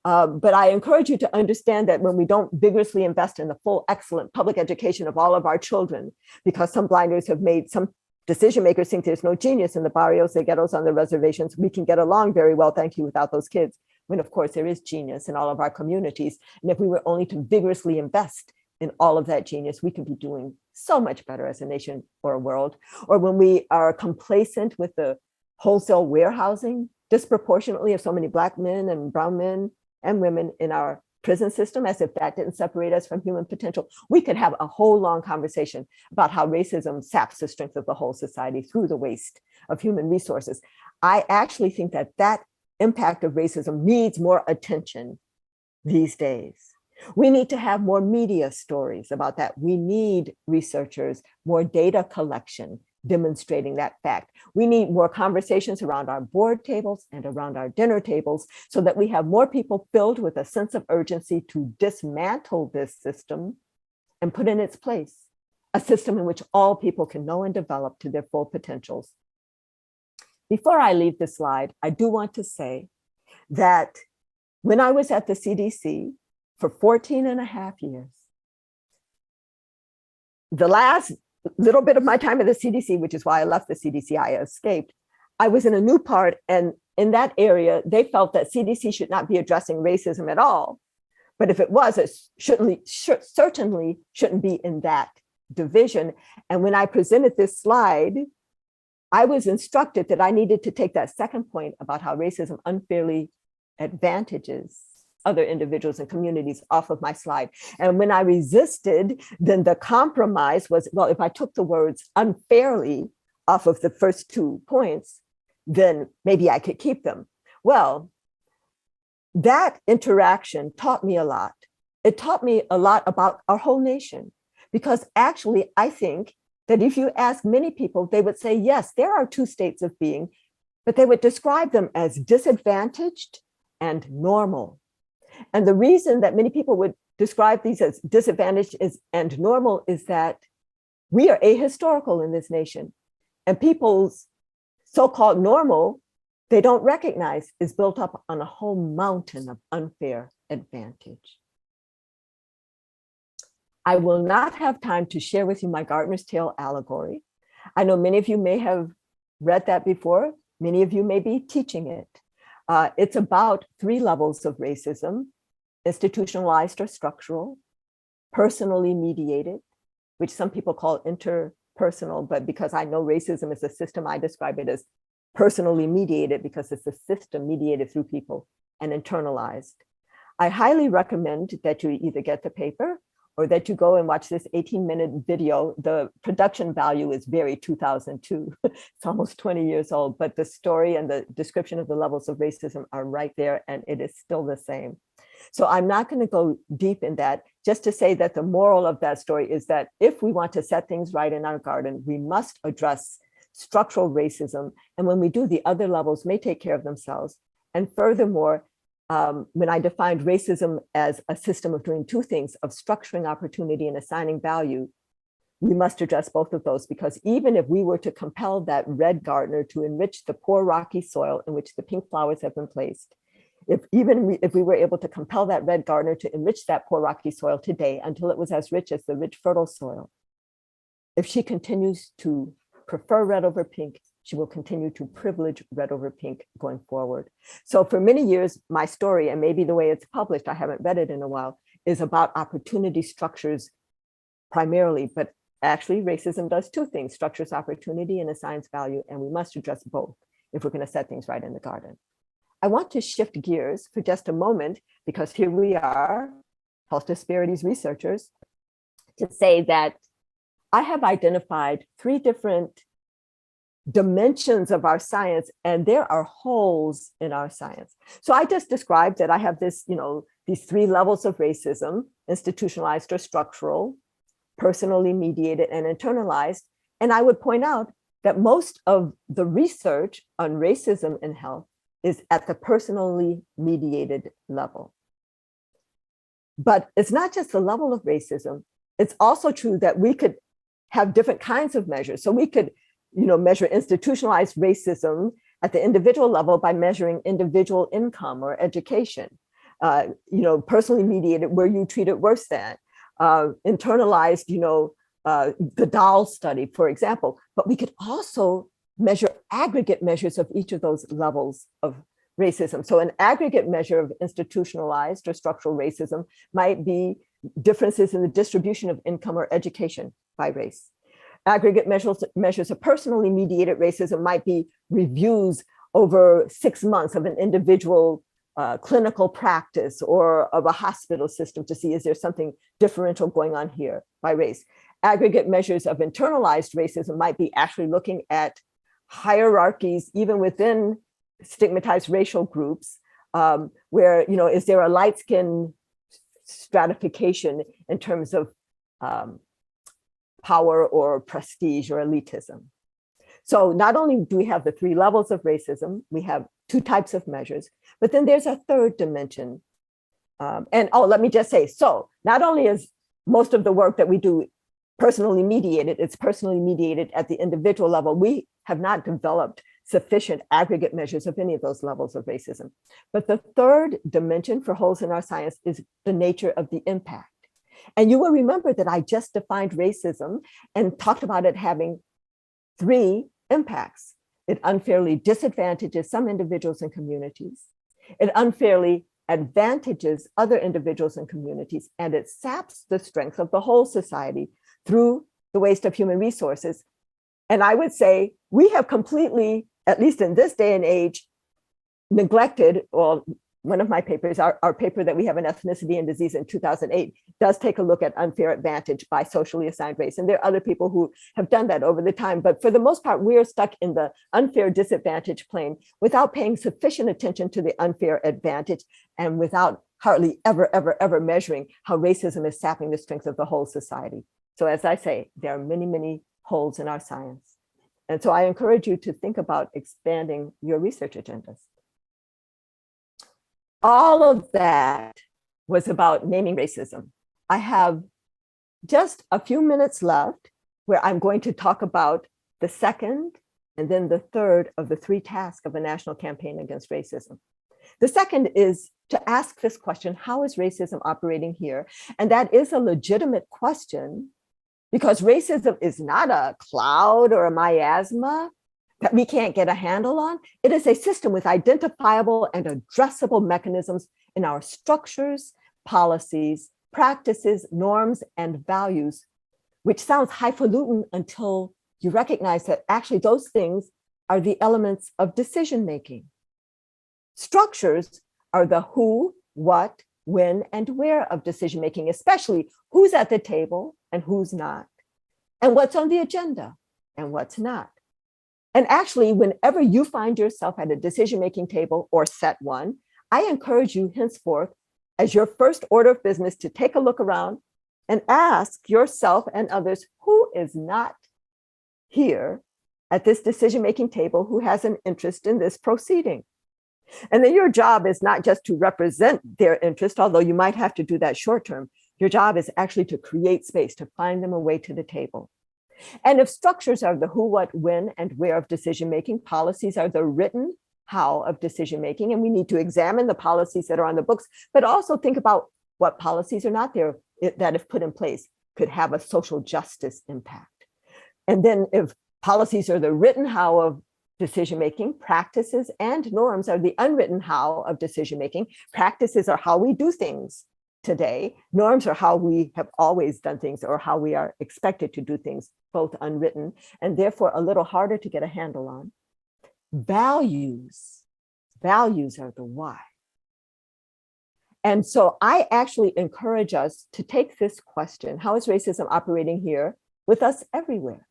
But I encourage you to understand that when we don't vigorously invest in the full, excellent public education of all of our children, because some blinders have made some decision makers think there's no genius in the barrios, the ghettos, on the reservations, we can get along very well, thank you, without those kids. When of course there is genius in all of our communities. And if we were only to vigorously invest in all of that genius, we could be doing so much better as a nation or a world. Or when we are complacent with the wholesale warehousing disproportionately of so many Black men and brown men and women in our prison system, as if that didn't separate us from human potential. We could have a whole long conversation about how racism saps the strength of the whole society through the waste of human resources. I actually think that that impact of racism needs more attention these days. We need to have more media stories about that. We need researchers, more data collection demonstrating that fact. We need more conversations around our board tables and around our dinner tables, so that we have more people filled with a sense of urgency to dismantle this system and put in its place a system in which all people can know and develop to their full potentials. Before I leave this slide, I do want to say that when I was at the CDC for 14 and a half years, the last little bit of my time at the CDC, which is why I left the CDC, I escaped, I was in a new part, and in that area, they felt that CDC should not be addressing racism at all. But if it was, it certainly shouldn't be in that division. And when I presented this slide, I was instructed that I needed to take that second point about how racism unfairly advantages other individuals and communities off of my slide. And when I resisted, then the compromise was, well, if I took the words unfairly off of the first 2 points, then maybe I could keep them. Well, that interaction taught me a lot. It taught me a lot about our whole nation, because actually I think that if you ask many people, they would say, yes, there are 2 states of being, but they would describe them as disadvantaged and normal. And the reason that many people would describe these as disadvantaged and normal is that we are ahistorical in this nation, and people's so-called normal, they don't recognize, is built up on a whole mountain of unfair advantage. I will not have time to share with you my Gardener's Tale allegory. I know many of you may have read that before. Many of you may be teaching it. It's about 3 levels of racism: institutionalized or structural, personally mediated, which some people call interpersonal, but because I know racism is a system, I describe it as personally mediated because it's a system mediated through people, and internalized. I highly recommend that you either get the paper or that you go and watch this 18-minute video. The production value is very 2002. It's almost 20 years old, but the story and the description of the levels of racism are right there, and it is still the same. So I'm not going to go deep in that, just to say that the moral of that story is that if we want to set things right in our garden, we must address structural racism. And when we do, the other levels may take care of themselves. And furthermore, when I defined racism as a system of doing 2 things, of structuring opportunity and assigning value, we must address both of those, because even if we were to compel that red gardener to enrich the poor rocky soil in which the pink flowers have been placed, if we were able to compel that red gardener to enrich that poor rocky soil today until it was as rich as the rich fertile soil, if she continues to prefer red over pink, she will continue to privilege red over pink going forward. So for many years, my story, and maybe the way it's published, I haven't read it in a while, is about opportunity structures primarily, but actually racism does two things: structures opportunity and assigns value, and we must address both if we're going to set things right in the garden. I want to shift gears for just a moment, because here we are, health disparities researchers, to say that I have identified 3 different dimensions of our science, and there are holes in our science. So I just described that I have this, these 3 levels of racism: institutionalized or structural, personally mediated, and internalized. And I would point out that most of the research on racism in health is at the personally mediated level. But it's not just the level of racism. It's also true that we could have different kinds of measures. So we could, measure institutionalized racism at the individual level by measuring individual income or education. Personally mediated, where you treat it worse than. Internalized, the doll study, for example. But we could also measure aggregate measures of each of those levels of racism. So an aggregate measure of institutionalized or structural racism might be differences in the distribution of income or education by race. Aggregate measures of personally mediated racism might be reviews over 6 months of an individual clinical practice or of a hospital system to see, is there something differential going on here by race. Aggregate measures of internalized racism might be actually looking at hierarchies, even within stigmatized racial groups, where, is there a light skin stratification in terms of power or prestige or elitism. So not only do we have the 3 levels of racism, we have 2 types of measures, but then there's a 3rd dimension. Let me just say, so not only is most of the work that we do personally mediated, it's personally mediated at the individual level. We have not developed sufficient aggregate measures of any of those levels of racism. But the 3rd dimension for holes in our science is the nature of the impact. And you will remember that I just defined racism and talked about it having 3 impacts. It unfairly disadvantages some individuals and communities. It unfairly advantages other individuals and communities, and it saps the strength of the whole society through the waste of human resources. And I would say we have completely, at least in this day and age, neglected, well, one of my papers, our paper that we have in Ethnicity and Disease in 2008, does take a look at unfair advantage by socially assigned race. And there are other people who have done that over the time. But for the most part, we're stuck in the unfair disadvantage plane without paying sufficient attention to the unfair advantage and without hardly ever measuring how racism is sapping the strength of the whole society. So as I say, there are many, many holes in our science. And so I encourage you to think about expanding your research agendas. All of that was about naming racism. I have just a few minutes left where I'm going to talk about the 2nd and then the 3rd of the 3 tasks of a national campaign against racism. The 2nd is to ask this question: how is racism operating here? And that is a legitimate question, because racism is not a cloud or a miasma that we can't get a handle on. It is a system with identifiable and addressable mechanisms in our structures, policies, practices, norms, and values, which sounds highfalutin until you recognize that actually those things are the elements of decision-making. Structures are the who, what, when, and where of decision-making, especially who's at the table and who's not, and what's on the agenda and what's not. And actually, whenever you find yourself at a decision-making table or set one, I encourage you henceforth, as your first order of business, to take a look around and ask yourself and others who is not here at this decision-making table, who has an interest in this proceeding. And then your job is not just to represent their interest, although you might have to do that short term. Your job is actually to create space, to find them a way to the table. And if structures are the who, what, when, and where of decision-making, policies are the written how of decision-making, and we need to examine the policies that are on the books, but also think about what policies are not there that, if put in place, could have a social justice impact. And then if policies are the written how of decision-making, practices and norms are the unwritten how of decision-making. Practices are how we do things today. Norms are how we have always done things or how we are expected to do things, both unwritten and therefore a little harder to get a handle on. Values are the why. And so I actually encourage us to take this question: how is racism operating here with us everywhere?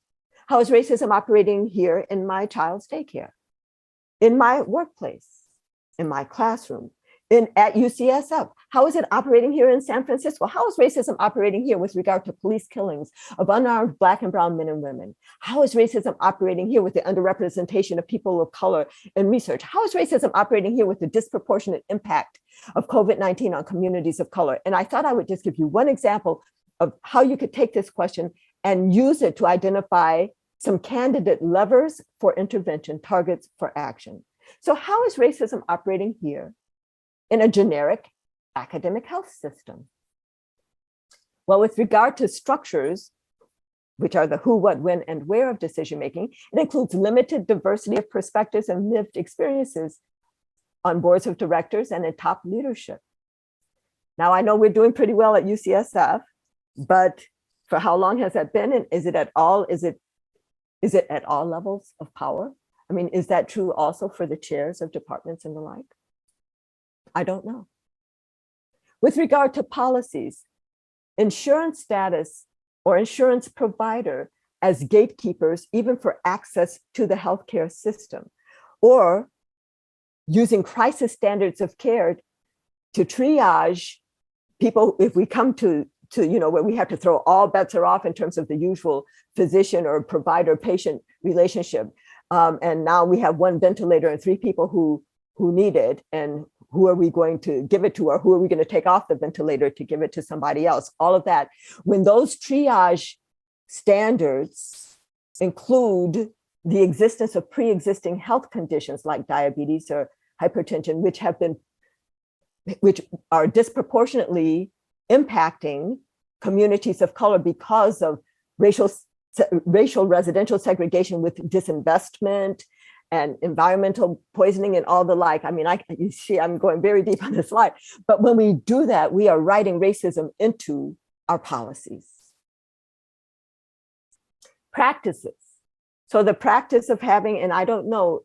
How is racism operating here in my child's daycare, in my workplace, in my classroom, at UCSF? How is it operating here in San Francisco? How is racism operating here with regard to police killings of unarmed Black and brown men and women? How is racism operating here with the underrepresentation of people of color in research? How is racism operating here with the disproportionate impact of COVID-19 on communities of color? And I thought I would just give you one example of how you could take this question and use it to identify some candidate levers for intervention, targets for action. So how is racism operating here in a generic academic health system? Well, with regard to structures, which are the who, what, when, and where of decision-making, it includes limited diversity of perspectives and lived experiences on boards of directors and in top leadership. Now, I know we're doing pretty well at UCSF, but for how long has that been? And is it at all levels of power? I mean, is that true also for the chairs of departments and the like? I don't know. With regard to policies, insurance status or insurance provider as gatekeepers, even for access to the healthcare system, or using crisis standards of care to triage people if we come to where we have to throw all bets are off in terms of the usual physician or provider patient relationship. And now we have one ventilator and 3 people who need it, and who are we going to give it to, or who are we going to take off the ventilator to give it to somebody else? All of that. When those triage standards include the existence of pre-existing health conditions like diabetes or hypertension, which are disproportionately impacting communities of color because of racial residential segregation with disinvestment and environmental poisoning and all the like. I mean, you see, I'm going very deep on this slide, but when we do that, we are writing racism into our policies. Practices. So the practice of having, and I don't know,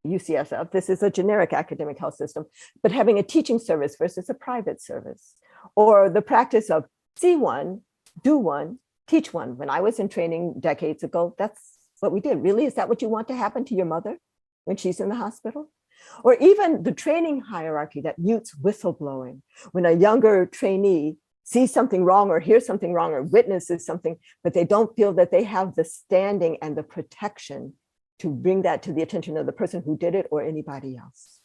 UCSF, this is a generic academic health system, but having a teaching service versus a private service, or the practice of see one, do one, teach one. When I was in training decades ago, that's what we did. Really, is that what you want to happen to your mother when she's in the hospital? Or even the training hierarchy that mutes whistleblowing. When a younger trainee sees something wrong or hears something wrong or witnesses something, but they don't feel that they have the standing and the protection to bring that to the attention of the person who did it or anybody else.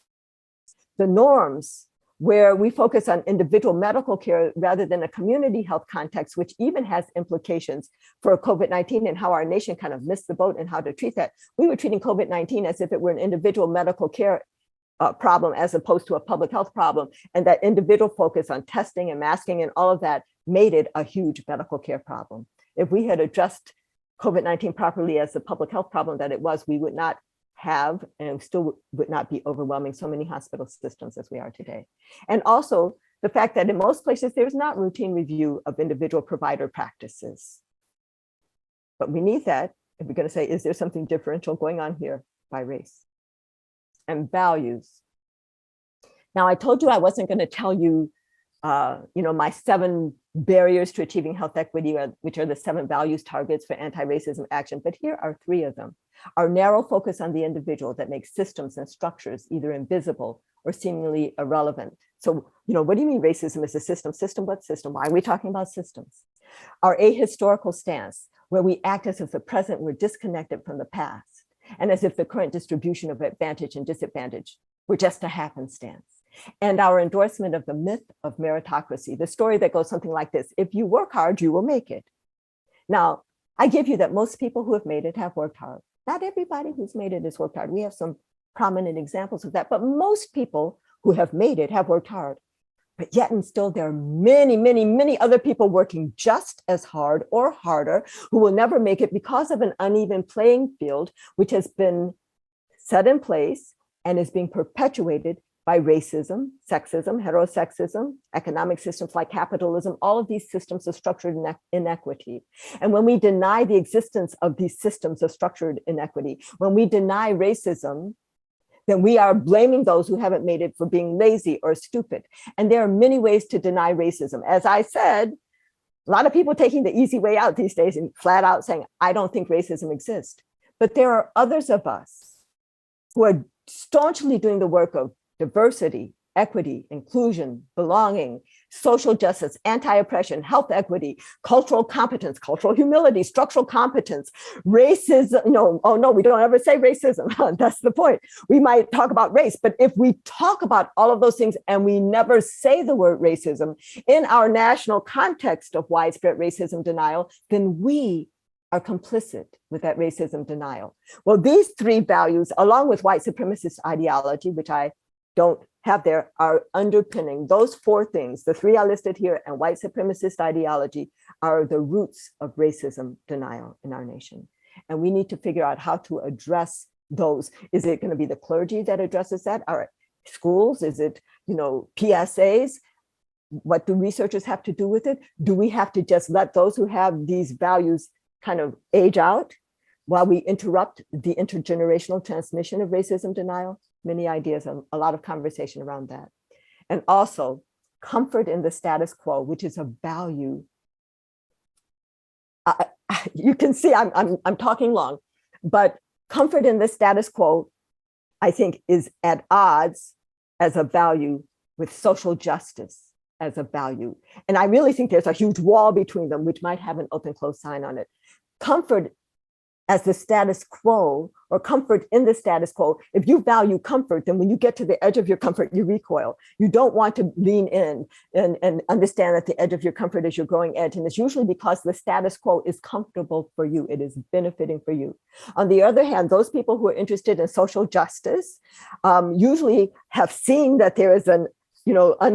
The norms, where we focus on individual medical care rather than a community health context, which even has implications for COVID-19 and how our nation kind of missed the boat and how to treat that. We were treating COVID-19 as if it were an individual medical care problem as opposed to a public health problem. And that individual focus on testing and masking and all of that made it a huge medical care problem. If we had addressed COVID-19 properly as the public health problem that it was, we would not have and still would not be overwhelming so many hospital systems as we are today. And also the fact that in most places, there's not routine review of individual provider practices. But we need that if we're going to say, is there something differential going on here by race? And values. Now, I told you I wasn't going to tell you, my 7 barriers to achieving health equity, which are the 7 values targets for anti-racism action, but here are 3 of them. Our narrow focus on the individual that makes systems and structures either invisible or seemingly irrelevant. So, what do you mean racism is a system? System, what system? Why are we talking about systems? Our ahistorical stance, where we act as if the present were disconnected from the past, and as if the current distribution of advantage and disadvantage were just a happenstance. and our endorsement of the myth of meritocracy, the story that goes something like this: if you work hard, you will make it. Now, I give you that most people who have made it have worked hard. Not everybody who's made it has worked hard. We have some prominent examples of that, but most people who have made it have worked hard. But yet and still, there are many, many, many other people working just as hard or harder who will never make it because of an uneven playing field, which has been set in place and is being perpetuated by racism, sexism, heterosexism, economic systems like capitalism. All of these systems of structured inequity. And when we deny the existence of these systems of structured inequity, when we deny racism, then we are blaming those who haven't made it for being lazy or stupid. And there are many ways to deny racism. As I said, a lot of people taking the easy way out these days and flat out saying, I don't think racism exists. But there are others of us who are staunchly doing the work of diversity, equity, inclusion, belonging, social justice, anti-oppression, health equity, cultural competence, cultural humility, structural competence, racism. No, oh no, we don't ever say racism. That's the point. We might talk about race, but if we talk about all of those things and we never say the word racism in our national context of widespread racism denial, then we are complicit with that racism denial. Well, these three values, along with white supremacist ideology, which I don't have there, are underpinning those four things. The three I listed here and white supremacist ideology are the roots of racism denial in our nation. And we need to figure out how to address those. Is it going to be the clergy that addresses that? Are schools? Is it, PSAs? What do researchers have to do with it? Do we have to just let those who have these values kind of age out while we interrupt the intergenerational transmission of racism denial? Many ideas, a lot of conversation around that. And also comfort in the status quo, which is a value. You can see I'm talking long, but comfort in the status quo, I think, is at odds as a value with social justice as a value. And I really think there's a huge wall between them, which might have an open close sign on it. Comfort as the status quo, or comfort in the status quo. If you value comfort, then when you get to the edge of your comfort, you recoil. You don't want to lean in and understand that the edge of your comfort is your growing edge. And it's usually because the status quo is comfortable for you. It is benefiting for you. On the other hand, those people who are interested in social justice usually have seen that there is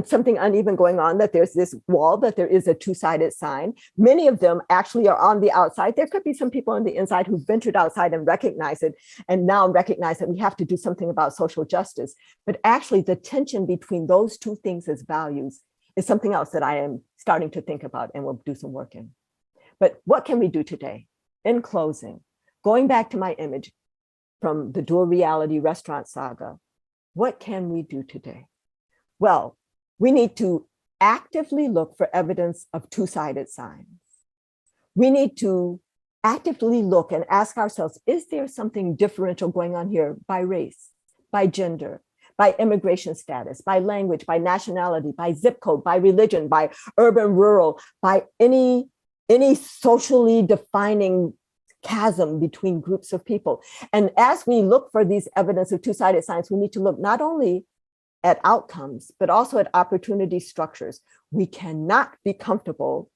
something uneven going on, that there's this wall, that there is a two-sided sign. Many of them actually are on the outside. There could be some people on the inside who ventured outside and recognized it, and now recognize that we have to do something about social justice. But actually the tension between those two things as values is something else that I am starting to think about and will do some work in. But what can we do today? In closing, going back to my image from the dual reality restaurant saga, what can we do today? Well, we need to actively look for evidence of two-sided signs. We need to actively look and ask ourselves, is there something differential going on here by race, by gender, by immigration status, by language, by nationality, by zip code, by religion, by urban, rural, by any socially defining chasm between groups of people? And as we look for these evidence of two-sided signs, we need to look not only at outcomes, but also at opportunity structures. We cannot be comfortable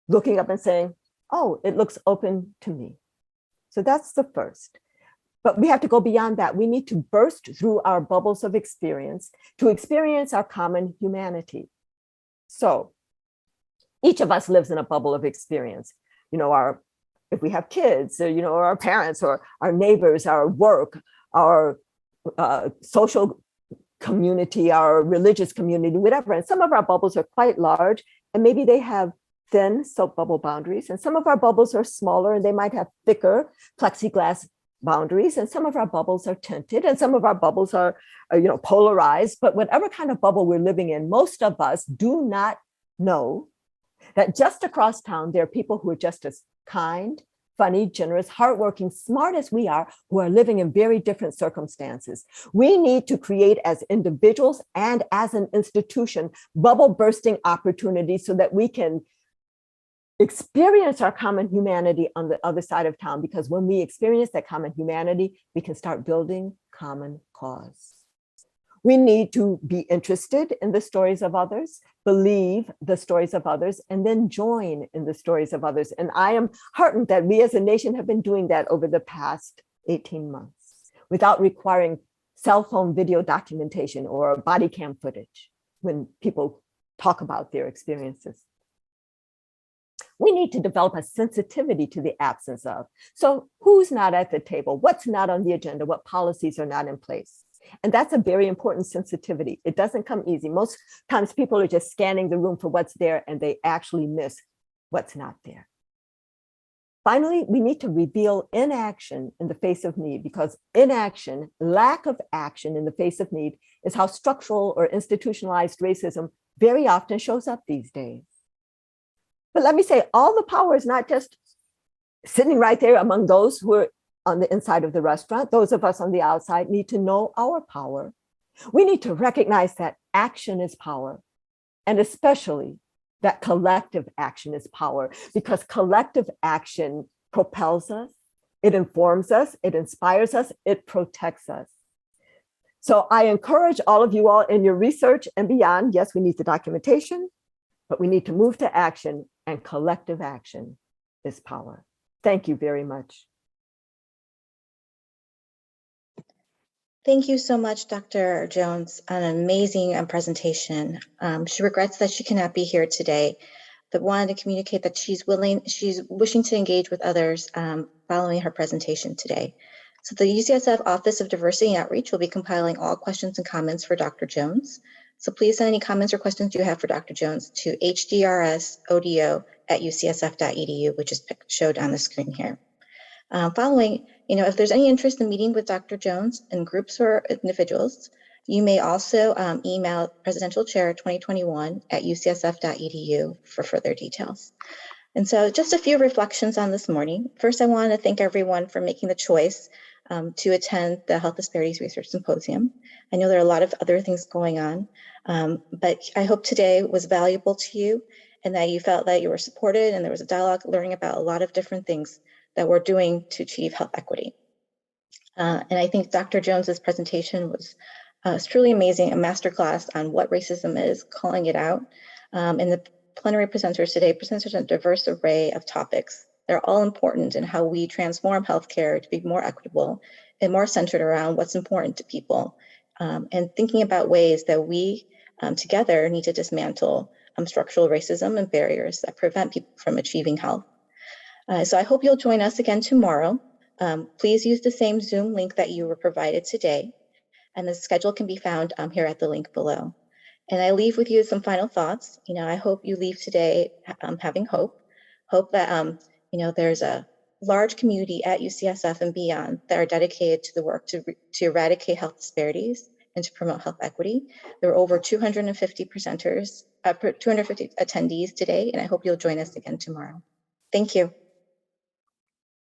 looking up and saying, oh, it looks open to me. So that's the first. But we have to go beyond that. We need to burst through our bubbles of experience to experience our common humanity. So each of us lives in a bubble of experience. If we have kids, or our parents, or our neighbors, our work, our social community, our religious community, whatever. And some of our bubbles are quite large, and maybe they have thin soap bubble boundaries. And some of our bubbles are smaller, and they might have thicker plexiglass boundaries. And some of our bubbles are tinted, and some of our bubbles are polarized. But whatever kind of bubble we're living in, most of us do not know that just across town, there are people who are just as kind, funny, generous, hardworking, smart as we are, who are living in very different circumstances. We need to create, as individuals and as an institution, bubble bursting opportunities so that we can experience our common humanity on the other side of town. Because when we experience that common humanity, we can start building common cause. We need to be interested in the stories of others, believe the stories of others, and then join in the stories of others. And I am heartened that we as a nation have been doing that over the past 18 months without requiring cell phone video documentation or body cam footage when people talk about their experiences. We need to develop a sensitivity to the absence of. So who's not at the table? What's not on the agenda? What policies are not in place? And that's a very important sensitivity. It doesn't come easy. Most times people are just scanning the room for what's there and they actually miss what's not there. Finally, we need to reveal inaction in the face of need, because inaction, lack of action in the face of need, is how structural or institutionalized racism very often shows up these days. But let me say, all the power is not just sitting right there among those who are on the inside of the restaurant. Those of us on the outside need to know our power. We need to recognize that action is power, and especially that collective action is power, because collective action propels us, it informs us, it inspires us, it protects us. So I encourage all of you all in your research and beyond. Yes, we need the documentation, but we need to move to action, and collective action is power. Thank you very much. Thank you so much, Dr. Jones, an amazing presentation. She regrets that she cannot be here today, but wanted to communicate that she's wishing to engage with others following her presentation today. So the UCSF Office of Diversity and Outreach will be compiling all questions and comments for Dr. Jones. So please send any comments or questions you have for Dr. Jones to hdrsodo@ucsf.edu, which is showed on the screen here. Following, if there's any interest in meeting with Dr. Jones in groups or individuals, you may also email Presidential Chair 2021@ucsf.edu for further details. And so just a few reflections on this morning. First, I want to thank everyone for making the choice to attend the Health Disparities Research Symposium. I know there are a lot of other things going on, but I hope today was valuable to you and that you felt that you were supported and there was a dialogue learning about a lot of different things that we're doing to achieve health equity. And I think Dr. Jones's presentation was truly amazing, a masterclass on what racism is, calling it out. And the plenary presenters today presented a diverse array of topics. They're all important in how we transform healthcare to be more equitable and more centered around what's important to people, and thinking about ways that we together need to dismantle structural racism and barriers that prevent people from achieving health. So I hope you'll join us again tomorrow. Please use the same Zoom link that you were provided today, and the schedule can be found here at the link below. And I leave with you some final thoughts. I hope you leave today having hope that there's a large community at UCSF and beyond that are dedicated to the work to eradicate health disparities and to promote health equity. There were over 250 presenters, 250 attendees today, and I hope you'll join us again tomorrow. Thank you.